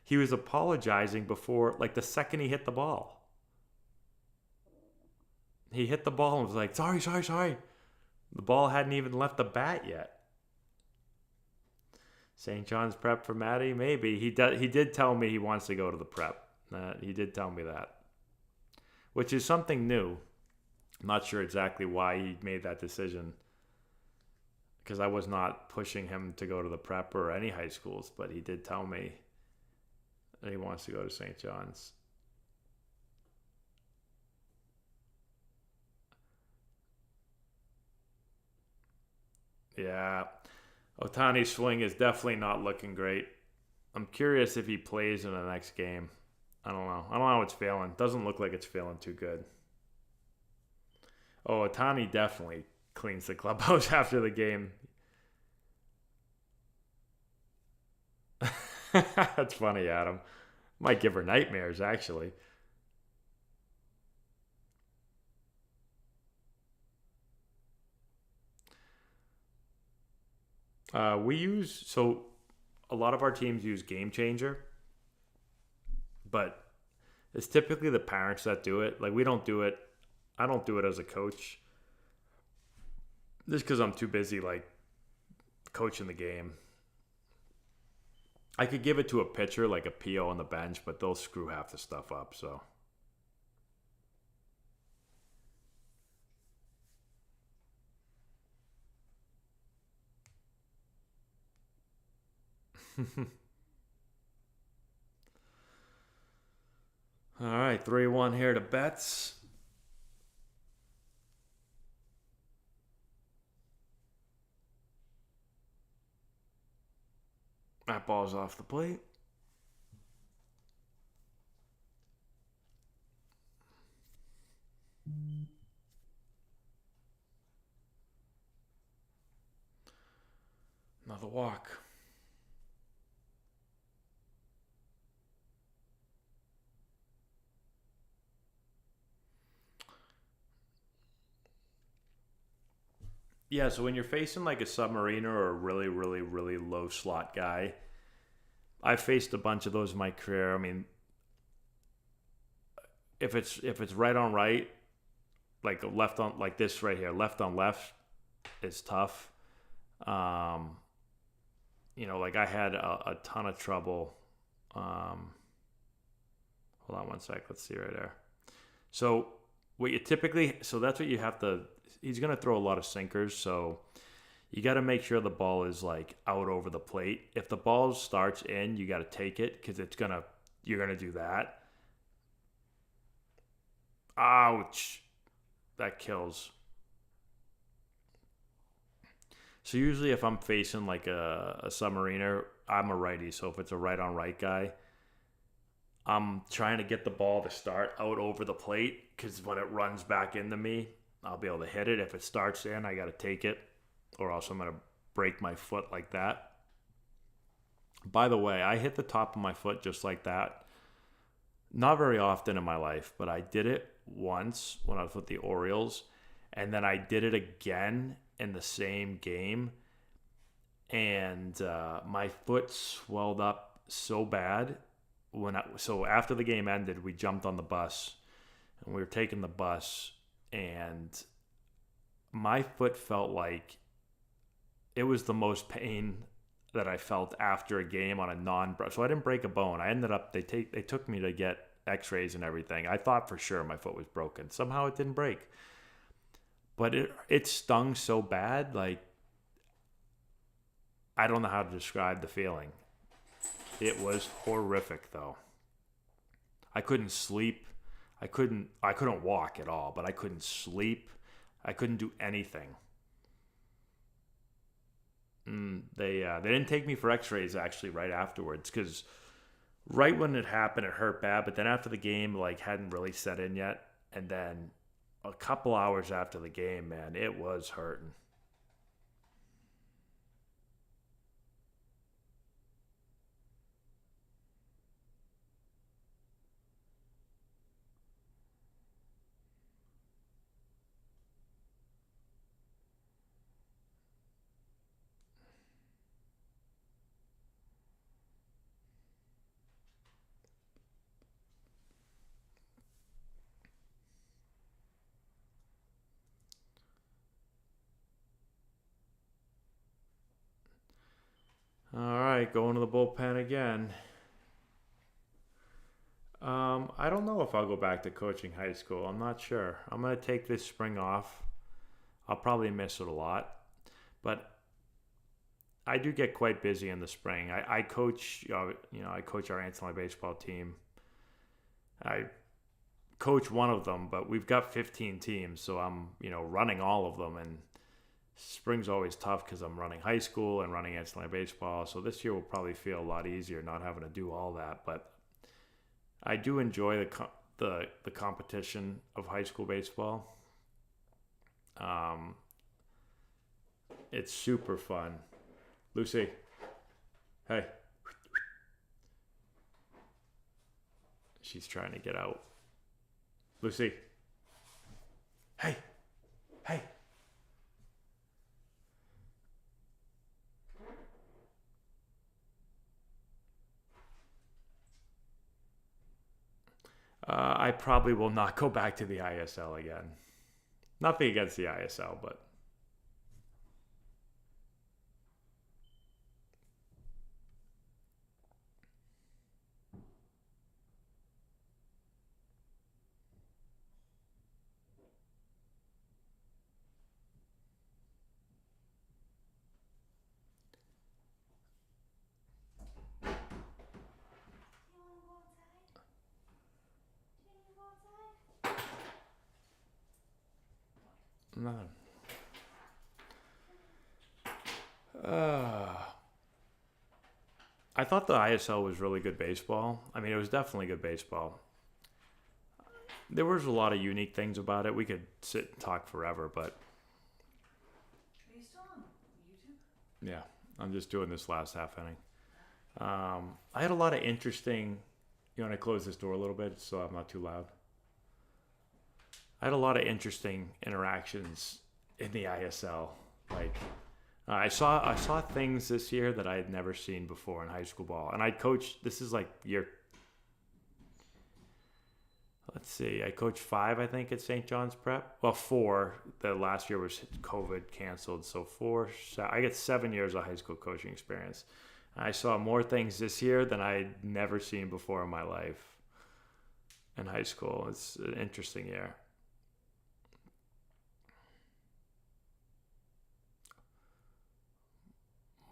He was apologizing before, like the second he hit the ball. He hit the ball and was like, sorry. The ball hadn't even left the bat yet. St. John's prep for Matty? Maybe. He did tell me he wants to go to the prep. He did tell me that. Which is something new. I'm not sure exactly why he made that decision. Because I was not pushing him to go to the prep or any high schools, but he did tell me that he wants to go to St. John's. Yeah, Otani's swing is definitely not looking great. I'm curious if he plays in the next game. I don't know how it's feeling. Doesn't look like it's feeling too good. Oh, Otani definitely cleans the clubhouse after the game. That's funny, Adam. Might give her nightmares, actually. A lot of our teams use Game Changer, but it's typically the parents that do it. Like, we don't do it. I don't do it as a coach. Just because I'm too busy, like, coaching the game. I could give it to a pitcher, like a PO on the bench, but they'll screw half the stuff up, so. All right, 3-1 here to Betts. That ball's off the plate. Another walk. Yeah, so when you're facing like a submariner or a really, really, really low slot guy, I've faced a bunch of those in my career. I mean, if it's right on right, like left on like this right here, left on left, is tough. Um, like I had a ton of trouble. Hold on one sec. Let's see right there. So that's what you have to. He's gonna throw a lot of sinkers, so you got to make sure the ball is like out over the plate. If the ball starts in, you got to take it because you're gonna do that. Ouch, that kills. So usually if I'm facing like a submariner, I'm a righty. So if it's a right on right guy, I'm trying to get the ball to start out over the plate because when it runs back into me, I'll be able to hit it. If it starts in, I got to take it, or else I'm going to break my foot like that. By the way, I hit the top of my foot just like that. Not very often in my life, but I did it once when I was with the Orioles, and then I did it again in the same game, and my foot swelled up so bad. So after the game ended, we jumped on the bus, and we were taking the bus, and my foot felt like it was the most pain that I felt after a game on a so I didn't break a bone. I ended up they took me to get x-rays and everything. I thought for sure my foot was broken. Somehow it didn't break. But it stung so bad, like I don't know how to describe the feeling. It was horrific though. I couldn't sleep. I couldn't walk at all, but I couldn't sleep. I couldn't do anything. They didn't take me for x-rays actually right afterwards, because right when it happened it hurt bad, but then after the game like hadn't really set in yet, and then a couple hours after the game, man, it was hurting. All right, going to the bullpen again. I don't know if I'll go back to coaching high school. I'm not sure. I'm going to take this spring off. I'll probably miss it a lot, but I do get quite busy in the spring. I coach, I coach our Antonelli baseball team. I coach one of them, but we've got 15 teams, so I'm, running all of them. And spring's always tough because I'm running high school and running Antonelli baseball. So this year will probably feel a lot easier not having to do all that. But I do enjoy the competition of high school baseball. It's super fun. Lucy, hey. She's trying to get out. Lucy, hey, hey. I probably will not go back to the ISL again. Nothing against the ISL, but nothing. I thought the ISL was really good baseball. I mean, it was definitely good baseball. There was a lot of unique things about it. We could sit and talk forever, but Are you still on YouTube? yeah, I'm just doing this last half inning. I had a lot of interesting. You want to close this door a little bit so I'm not too loud? I had a lot of interesting interactions in the ISL. Like, I saw things this year that I had never seen before in high school ball. And I coached. This is like year. Let's see. I coached 5, I think, at St. John's Prep. Well, 4. The last year was COVID canceled, so 4. I get 7 years of high school coaching experience. I saw more things this year than I'd never seen before in my life in high school. It's an interesting year.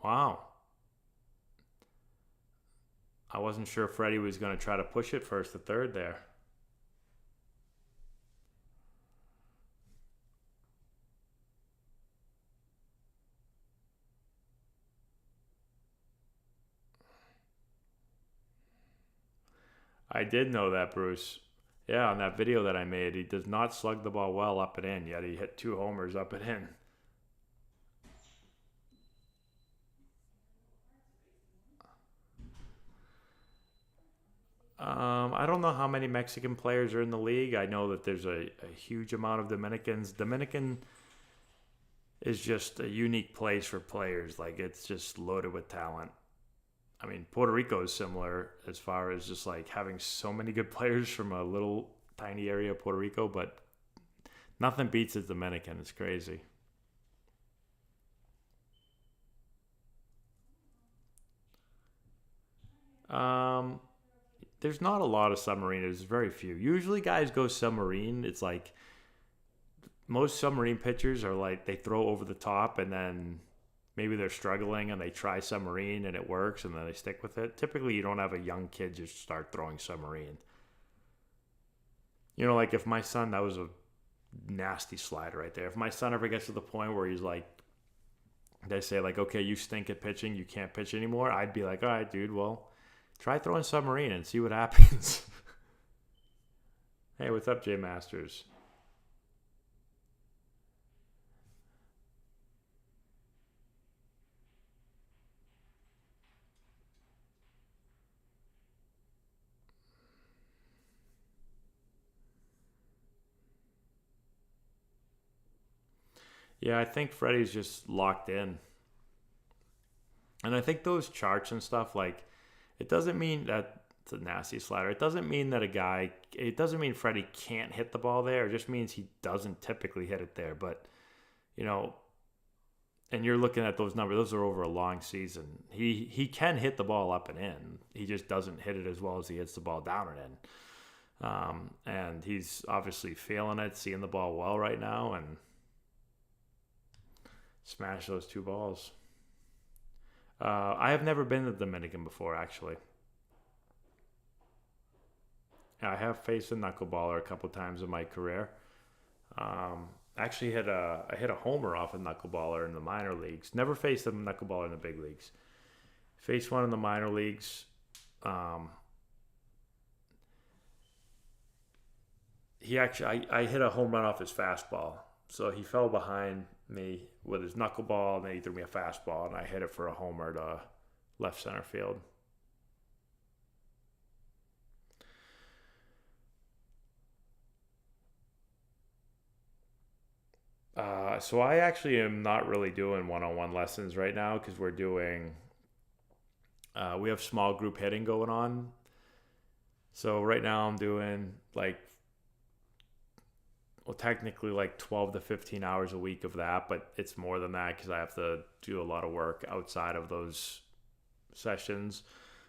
Wow. I wasn't sure Freddie was going to try to push it first to third there. I did know that, Bruce. Yeah, on that video that I made, he does not slug the ball well up and in, yet he hit 2 homers up and in. I don't know how many Mexican players are in the league. I know that there's a huge amount of Dominicans. Dominican is just a unique place for players. Like, it's just loaded with talent. I mean, Puerto Rico is similar as far as just like having so many good players from a little tiny area of Puerto Rico, but nothing beats the Dominican. It's crazy. Um, there's not a lot of submarine. There's very few. Usually, guys go submarine. It's like most submarine pitchers are like they throw over the top and then maybe they're struggling and they try submarine and it works and then they stick with it. Typically, you don't have a young kid just start throwing submarine. You know, like if my son, that was a nasty slide right there. If my son ever gets to the point where he's like, they say like, okay, you stink at pitching, you can't pitch anymore. I'd be like, all right, dude, well, try throwing submarine and see what happens. Hey, what's up, Jay Masters? Yeah, I think Freddie's just locked in. And I think those charts and stuff, like, it doesn't mean that it's a nasty slider. It doesn't mean that it doesn't mean Freddie can't hit the ball there. It just means he doesn't typically hit it there. But, you know, and you're looking at those numbers, those are over a long season. He can hit the ball up and in. He just doesn't hit it as well as he hits the ball down and in. And he's obviously feeling it, seeing the ball well right now, and smash those 2 balls. I have never been to the Dominican before, actually. I have faced a knuckleballer a couple times in my career. Actually I hit a homer off a knuckleballer in the minor leagues. Never faced a knuckleballer in the big leagues. Faced one in the minor leagues. I hit a home run off his fastball. So he fell behind me with his knuckleball, and then he threw me a fastball, and I hit it for a homer to left center field. So I actually am not really doing one-on-one lessons right now because we have small group hitting going on. So right now I'm doing technically like 12 to 15 hours a week of that, but it's more than that because I have to do a lot of work outside of those sessions,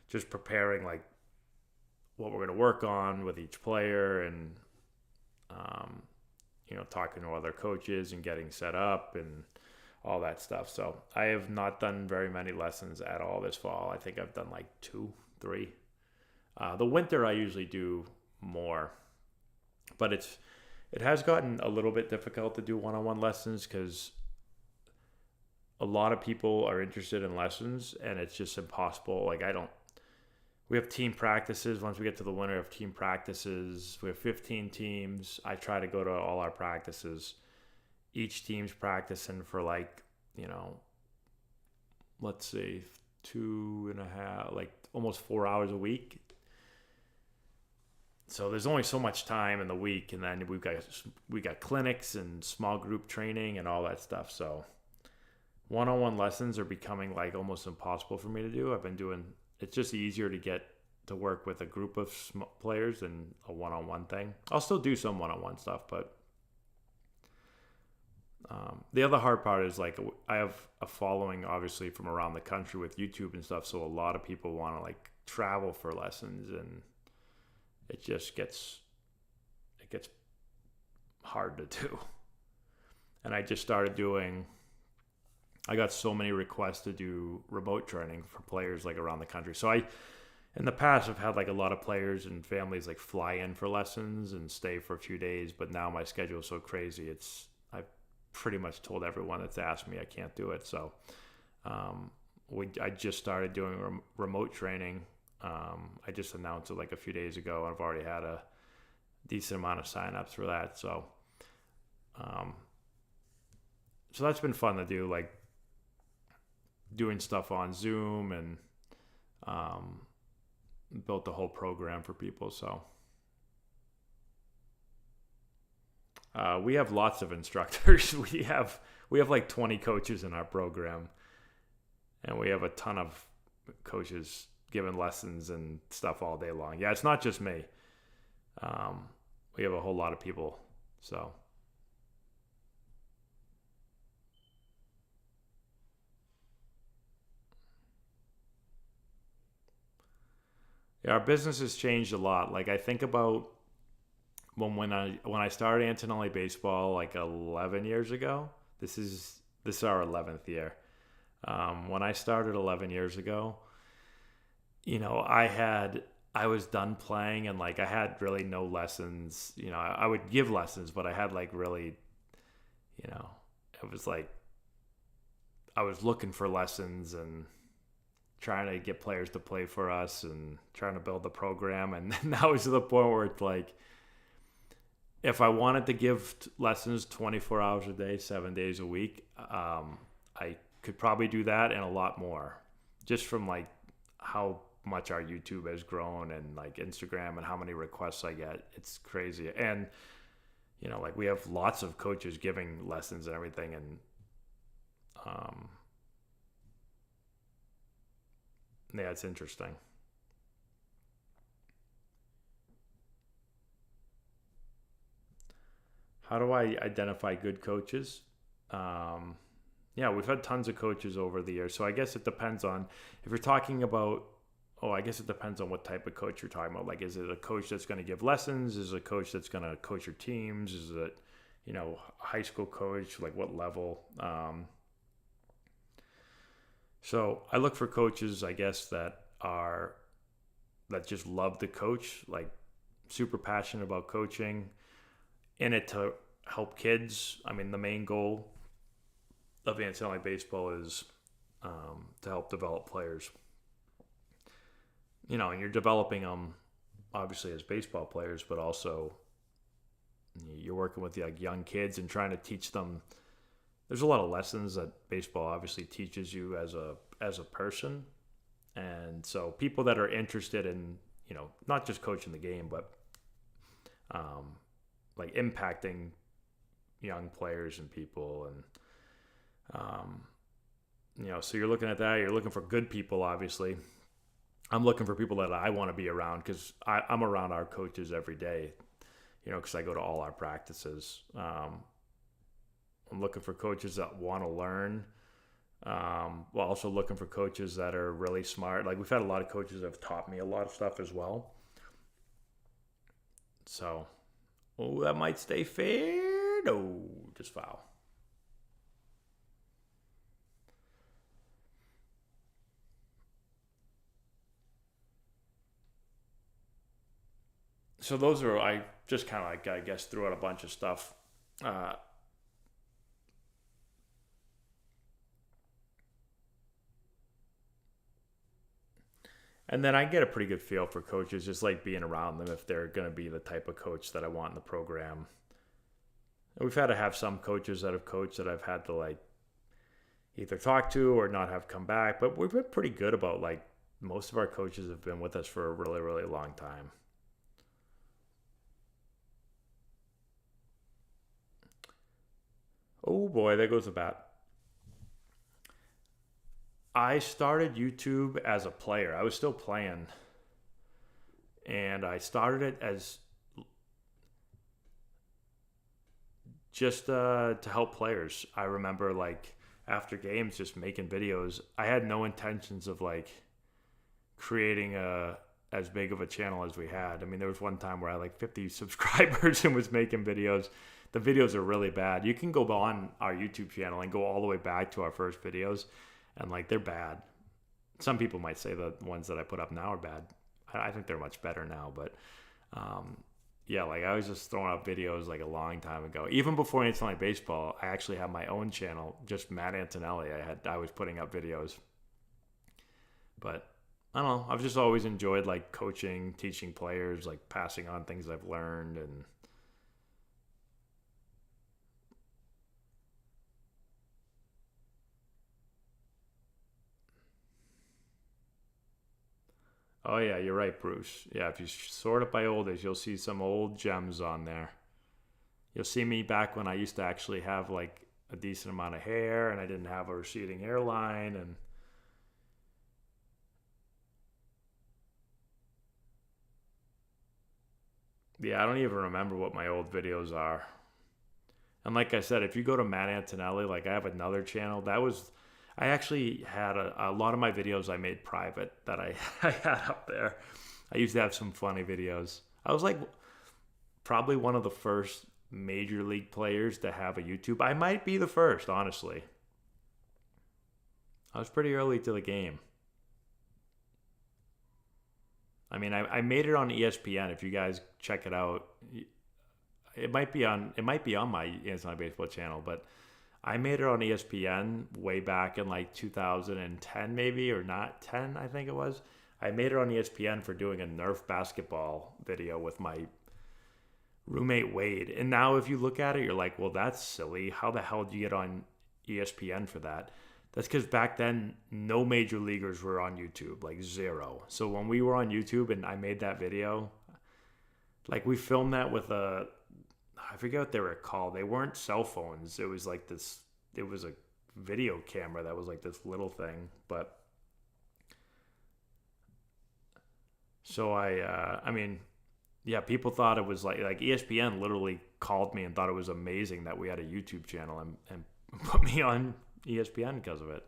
just preparing like what we're going to work on with each player and, talking to other coaches and getting set up and all that stuff. So I have not done very many lessons at all this fall. I think I've done like 2, 3. The winter I usually do more, but it has gotten a little bit difficult to do one-on-one lessons because a lot of people are interested in lessons and it's just impossible. We have team practices. Once we get to the winter, we have team practices. We have 15 teams. I try to go to all our practices. Each team's practicing for let's say 2.5, almost 4 hours a week. So there's only so much time in the week, and then we got clinics and small group training and all that stuff. So one-on-one lessons are becoming almost impossible for me to do. It's just easier to get to work with a group of players than a one-on-one thing. I'll still do some one-on-one stuff, but the other hard part is I have a following obviously from around the country with YouTube and stuff. So a lot of people want to travel for lessons, and it gets hard to do. And I just started I got so many requests to do remote training for players around the country. So in the past, I've had a lot of players and families fly in for lessons and stay for a few days. But now my schedule is so crazy. I've pretty much told everyone that's asked me I can't do it. So I just started doing remote training I just announced it like a few days ago, and I've already had a decent amount of signups for that. So that's been fun to do, like doing stuff on Zoom, and built the whole program for people. So we have lots of instructors. we have like 20 coaches in our program, and we have a ton of coaches giving lessons and stuff all day long. Yeah, it's not just me. We have a whole lot of people. So yeah, our business has changed a lot. Like I think about when I started Antonelli baseball like 11 years ago. This is our 11th year. When I started 11 years ago, I was done playing, and like I had really no lessons. I would give lessons, but I had like really, it was like I was looking for lessons and trying to get players to play for us and trying to build the program. And then that was to the point where it's like, if I wanted to give lessons 24 hours a day, 7 days a week, I could probably do that and a lot more, just from like how much our YouTube has grown and like Instagram and how many requests I get. It's crazy. And, like we have lots of coaches giving lessons and everything. And, yeah, it's interesting. How do I identify good coaches? Yeah, we've had tons of coaches over the years. So I guess it depends on if you're talking about, I guess it depends on what type of coach you're talking about. Like, is it a coach that's going to give lessons? Is it a coach that's going to coach your teams? Is it, high school coach? Like what level? So I look for coaches, I guess, that just love to coach, like super passionate about coaching, in it to help kids. I mean, the main goal of Antonelli baseball is to help develop players. And you're developing them obviously as baseball players, but also you're working with like young kids and trying to teach them. There's a lot of lessons that baseball obviously teaches you as a person. And so people that are interested in, not just coaching the game, but like impacting young players and people. And, so you're looking at that, you're looking for good people, obviously. I'm looking for people that I want to be around, because I'm around our coaches every day, because I go to all our practices. I'm looking for coaches that want to learn. While also looking for coaches that are really smart. Like we've had a lot of coaches that have taught me a lot of stuff as well. So, that might stay fair. No, just foul. So those are, I just kind of like, I guess, threw out a bunch of stuff. And then I get a pretty good feel for coaches, just like being around them, if they're going to be the type of coach that I want in the program. And we've had to have some coaches that have coached that I've had to like either talk to or not have come back. But we've been pretty good about, like, most of our coaches have been with us for a really, really long time. Oh boy, there goes the bat. I started YouTube as a player. I was still playing. And I started it as just to help players. I remember, like, after games, just making videos. I had no intentions of, like, creating as big of a channel as we had. I mean, there was one time where I had like 50 subscribers and was making videos. The videos are really bad. You can go on our YouTube channel and go all the way back to our first videos, and like, they're bad. Some people might say the ones that I put up now are bad. I think they're much better now, but yeah, like, I was just throwing out videos like a long time ago. Even before Antonelli Baseball, I actually had my own channel, just Matt Antonelli. I was putting up videos, but I don't know. I've just always enjoyed like coaching, teaching players, like passing on things I've learned, and oh yeah, you're right, Bruce. Yeah, if you sort it by old age, you'll see some old gems on there. You'll see me back when I used to actually have like a decent amount of hair and I didn't have a receding hairline, and yeah, I don't even remember what my old videos are. And like I said, if you go to Matt Antonelli, like I have another channel. I actually had a lot of my videos I made private that I had up there. I used to have some funny videos. I was like probably one of the first major league players to have a YouTube. I might be the first, honestly. I was pretty early to the game. I mean, I made it on ESPN. If you guys check it out, it might be on my Inside Baseball channel, but I made it on ESPN way back in like 2010 maybe, or not 10, I think it was. I made it on ESPN for doing a Nerf basketball video with my roommate Wade. And now if you look at it, you're like, well, that's silly. How the hell did you get on ESPN for that? That's because back then, no major leaguers were on YouTube, like zero. So when we were on YouTube and I made that video, like we filmed that with I forget what they were called. They weren't cell phones. It was like this, it was a video camera that was like this little thing. But so I mean, yeah, people thought it was like ESPN literally called me and thought it was amazing that we had a YouTube channel and put me on ESPN because of it.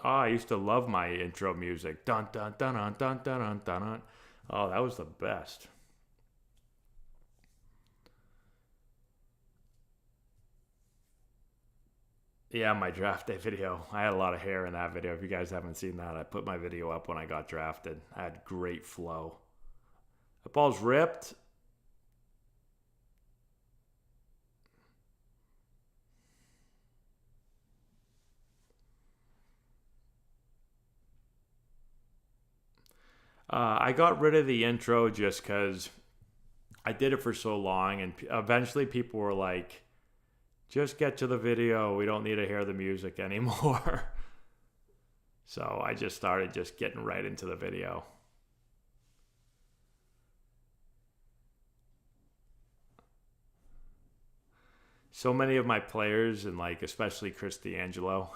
Oh, I used to love my intro music. Dun dun dun dun dun dun dun dun. Dun. Oh, that was the best. Yeah, my draft day video. I had a lot of hair in that video. If you guys haven't seen that, I put my video up when I got drafted. I had great flow. The ball's ripped. I got rid of the intro just because I did it for so long, and eventually people were like, just get to the video. We don't need to hear the music anymore. So I just started just getting right into the video. So many of my players, and like especially Chris D'Angelo,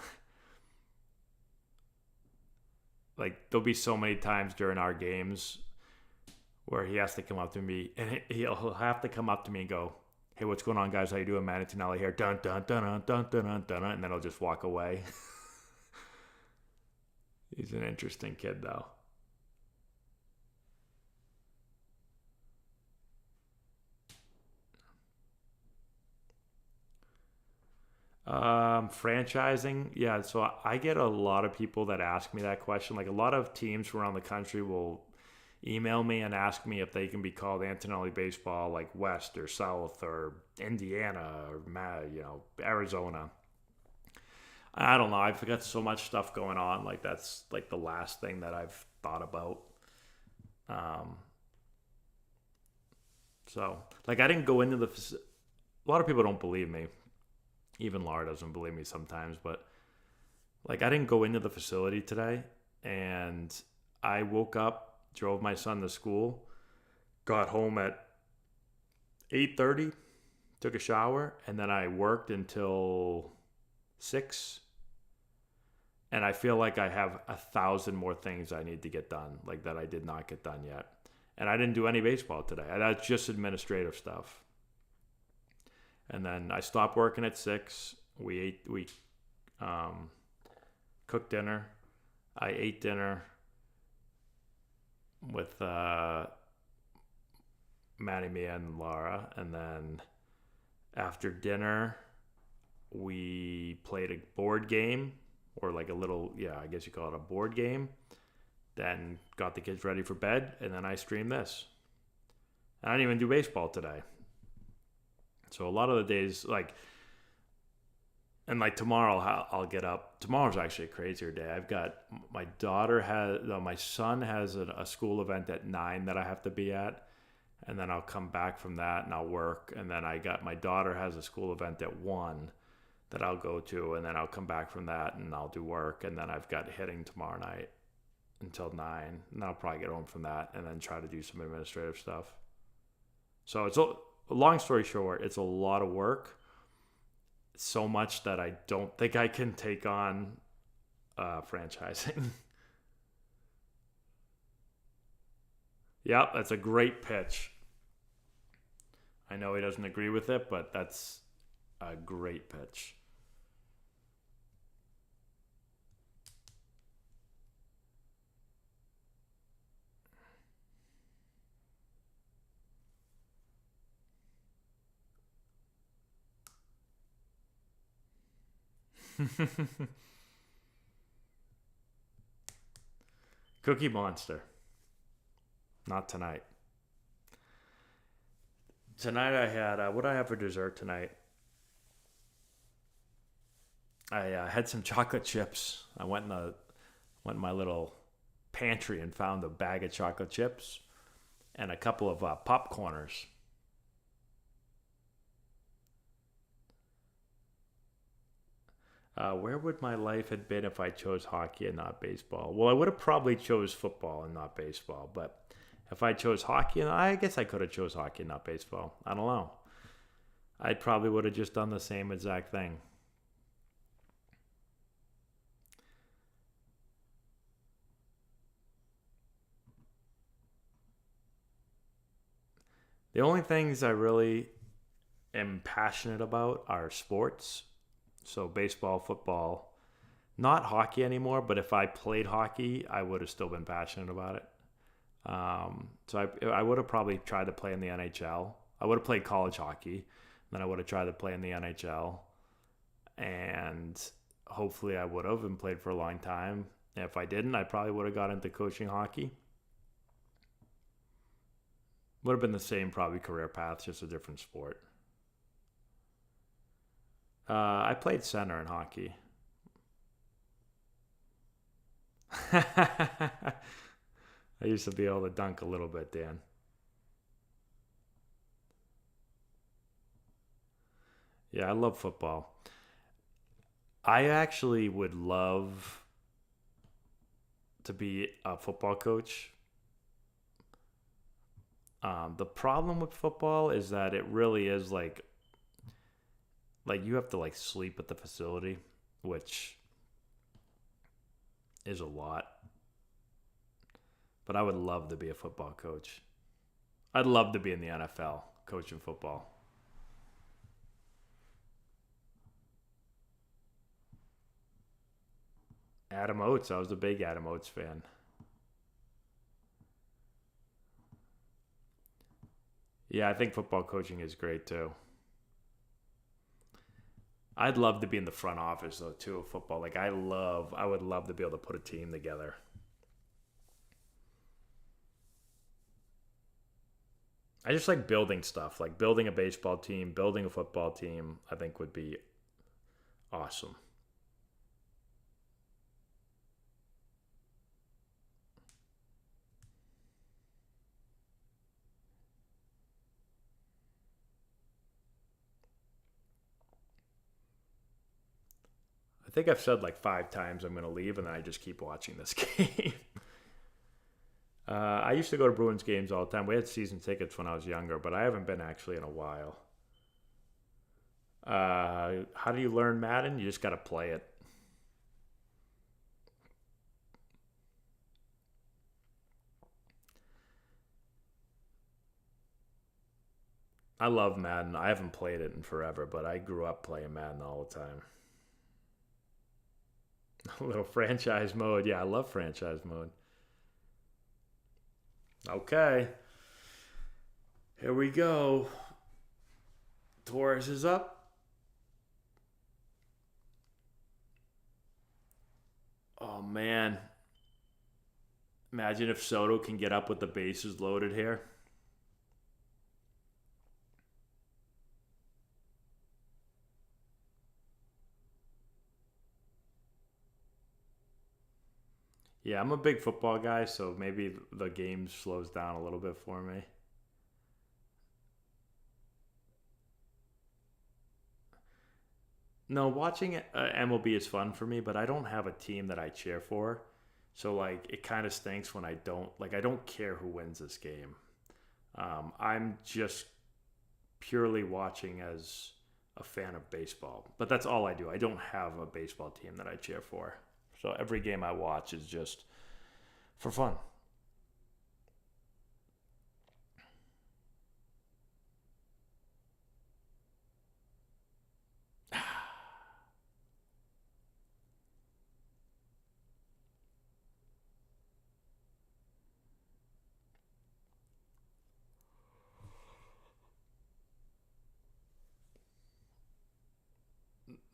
like there'll be so many times during our games where he has to come up to me, and he'll have to come up to me and go, "Hey, what's going on, guys? How you doing, man? Antonelli here." Dun dun dun dun dun dun dun dun, and then he'll just walk away. He's an interesting kid, though. Franchising, yeah. So I get a lot of people that ask me that question. Like a lot of teams around the country will email me and ask me if they can be called Antonelli Baseball, like West or South or Indiana or Arizona. I don't know. I've got so much stuff going on. Like that's like the last thing that I've thought about. Um, so like I didn't go into a lot of people don't believe me. Even Laura doesn't believe me sometimes, but like I didn't go into the facility today, and I woke up, drove my son to school, got home at 8:30, took a shower, and then I worked until 6. And I feel like I have 1,000 more things I need to get done, like that I did not get done yet. And I didn't do any baseball today. That's just administrative stuff. And then I stopped working at 6. We cooked dinner. I ate dinner with Maddie, Mia, and Laura. And then after dinner, we played a board game, or like a little, yeah, I guess you call it a board game. then got the kids ready for bed, and then I streamed this. And I didn't even do baseball today. So a lot of the days, and tomorrow I'll get up. Tomorrow's actually a crazier day. I've got my son has a school event at 9 that I have to be at. And then I'll come back from that and I'll work. And then my daughter has a school event at 1 that I'll go to. And then I'll come back from that and I'll do work. And then I've got hitting tomorrow night until 9. And then I'll probably get home from that and then try to do some administrative stuff. So it's a long story short, it's a lot of work. So much that I don't think I can take on franchising. Yep, that's a great pitch. I know he doesn't agree with it, but that's a great pitch. Cookie Monster. Not tonight. Tonight I had, what did I have for dessert tonight? I had some chocolate chips. I went in my little pantry and found a bag of chocolate chips and a couple of popcorners. Where would my life have been if I chose hockey and not baseball? Well, I would have probably chose football and not baseball, but if I chose hockey, and I guess I could have chose hockey and not baseball. I don't know. I probably would have just done the same exact thing. The only things I really am passionate about are sports. So baseball, football, not hockey anymore, but if I played hockey, I would have still been passionate about it. So I would have probably tried to play in the NHL. I would have played college hockey. Then I would have tried to play in the NHL. And hopefully I would have and played for a long time. If I didn't, I probably would have got into coaching hockey. Would have been the same probably career path, just a different sport. I played center in hockey. I used to be able to dunk a little bit, Dan. Yeah, I love football. I actually would love to be a football coach. The problem with football is that it really is like you have to sleep at the facility, which is a lot. But I would love to be a football coach. I'd love to be in the NFL coaching football. Adam Oates. I was a big Adam Oates fan. Yeah, I think football coaching is great too. I'd love to be in the front office though too of football. I would love to be able to put a team together. I just like building stuff, like building a baseball team, building a football team, I think would be awesome. I think I've said 5 times I'm going to leave, and then I just keep watching this game. I used to go to Bruins games all the time. We had season tickets when I was younger, but I haven't been actually in a while. How do you learn Madden? You just got to play it. I love Madden. I haven't played it in forever, but I grew up playing Madden all the time. A little franchise mode. Yeah, I love franchise mode. Okay. Here we go. Torres is up. Oh, man. Imagine if Soto can get up with the bases loaded here. Yeah, I'm a big football guy, so maybe the game slows down a little bit for me. No, watching MLB is fun for me, but I don't have a team that I cheer for. So like it kind of stinks when I don't care who wins this game. I'm just purely watching as a fan of baseball. But that's all I do. I don't have a baseball team that I cheer for. So every game I watch is just for fun.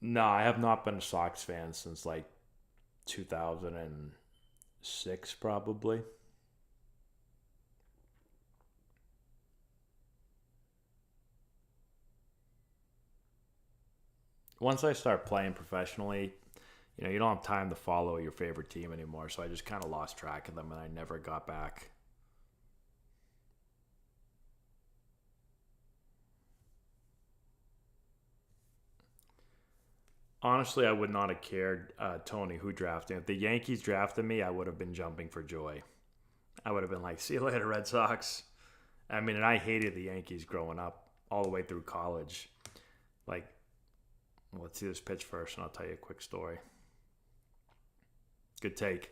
No, I have not been a Sox fan since like 2006 probably. Once I start playing professionally, you don't have time to follow your favorite team anymore. So I just kind of lost track of them and I never got back. Honestly, I would not have cared, Tony, who drafted me. If the Yankees drafted me, I would have been jumping for joy. I would have been like, see you later, Red Sox. I mean, and I hated the Yankees growing up all the way through college. Like, let's see this pitch first, and I'll tell you a quick story. Good take.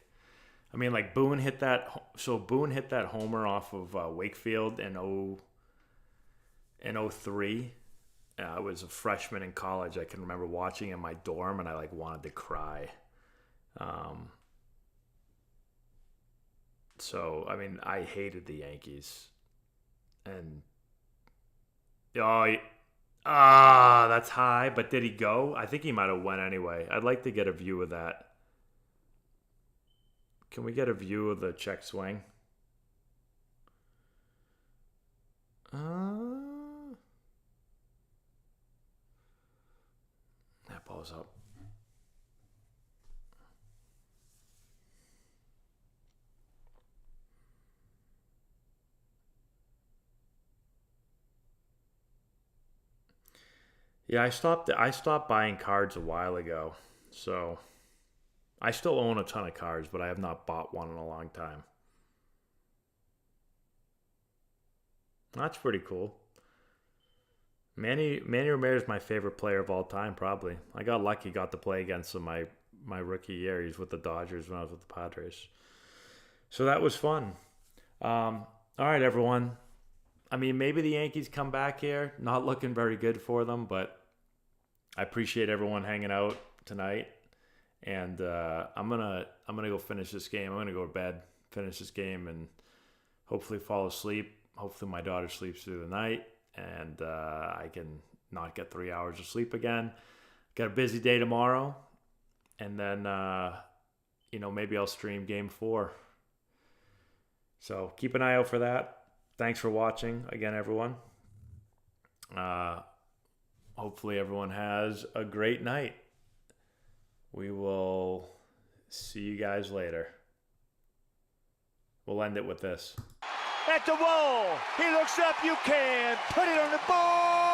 I mean, like Boone hit that. So Boone hit that homer off of Wakefield in '03. I was a freshman in college. I can remember watching in my dorm, and I like wanted to cry. Um, so I mean, I hated the Yankees, and oh, that's high. But did he go? I think he might have went anyway. I'd like to get a view of that. Can we get a view of the check swing? That ball's up. Yeah, I stopped buying cards a while ago. So I still own a ton of cards, but I have not bought one in a long time. That's pretty cool. Manny Ramirez is my favorite player of all time, probably. I got lucky, got to play against him my rookie year. He's with the Dodgers when I was with the Padres. So that was fun. All right, everyone. I mean, maybe the Yankees come back here. Not looking very good for them, but I appreciate everyone hanging out tonight. And I'm gonna go finish this game. I'm gonna go to bed, finish this game, and hopefully fall asleep. Hopefully my daughter sleeps through the night, and I can not get 3 hours of sleep again. Got a busy day tomorrow, and then maybe I'll stream Game 4. So keep an eye out for that. Thanks for watching again, everyone. Uh, Hopefully everyone has a great night. We will see you guys later. We'll end it with this. At the wall. He looks up. You can put it on the board.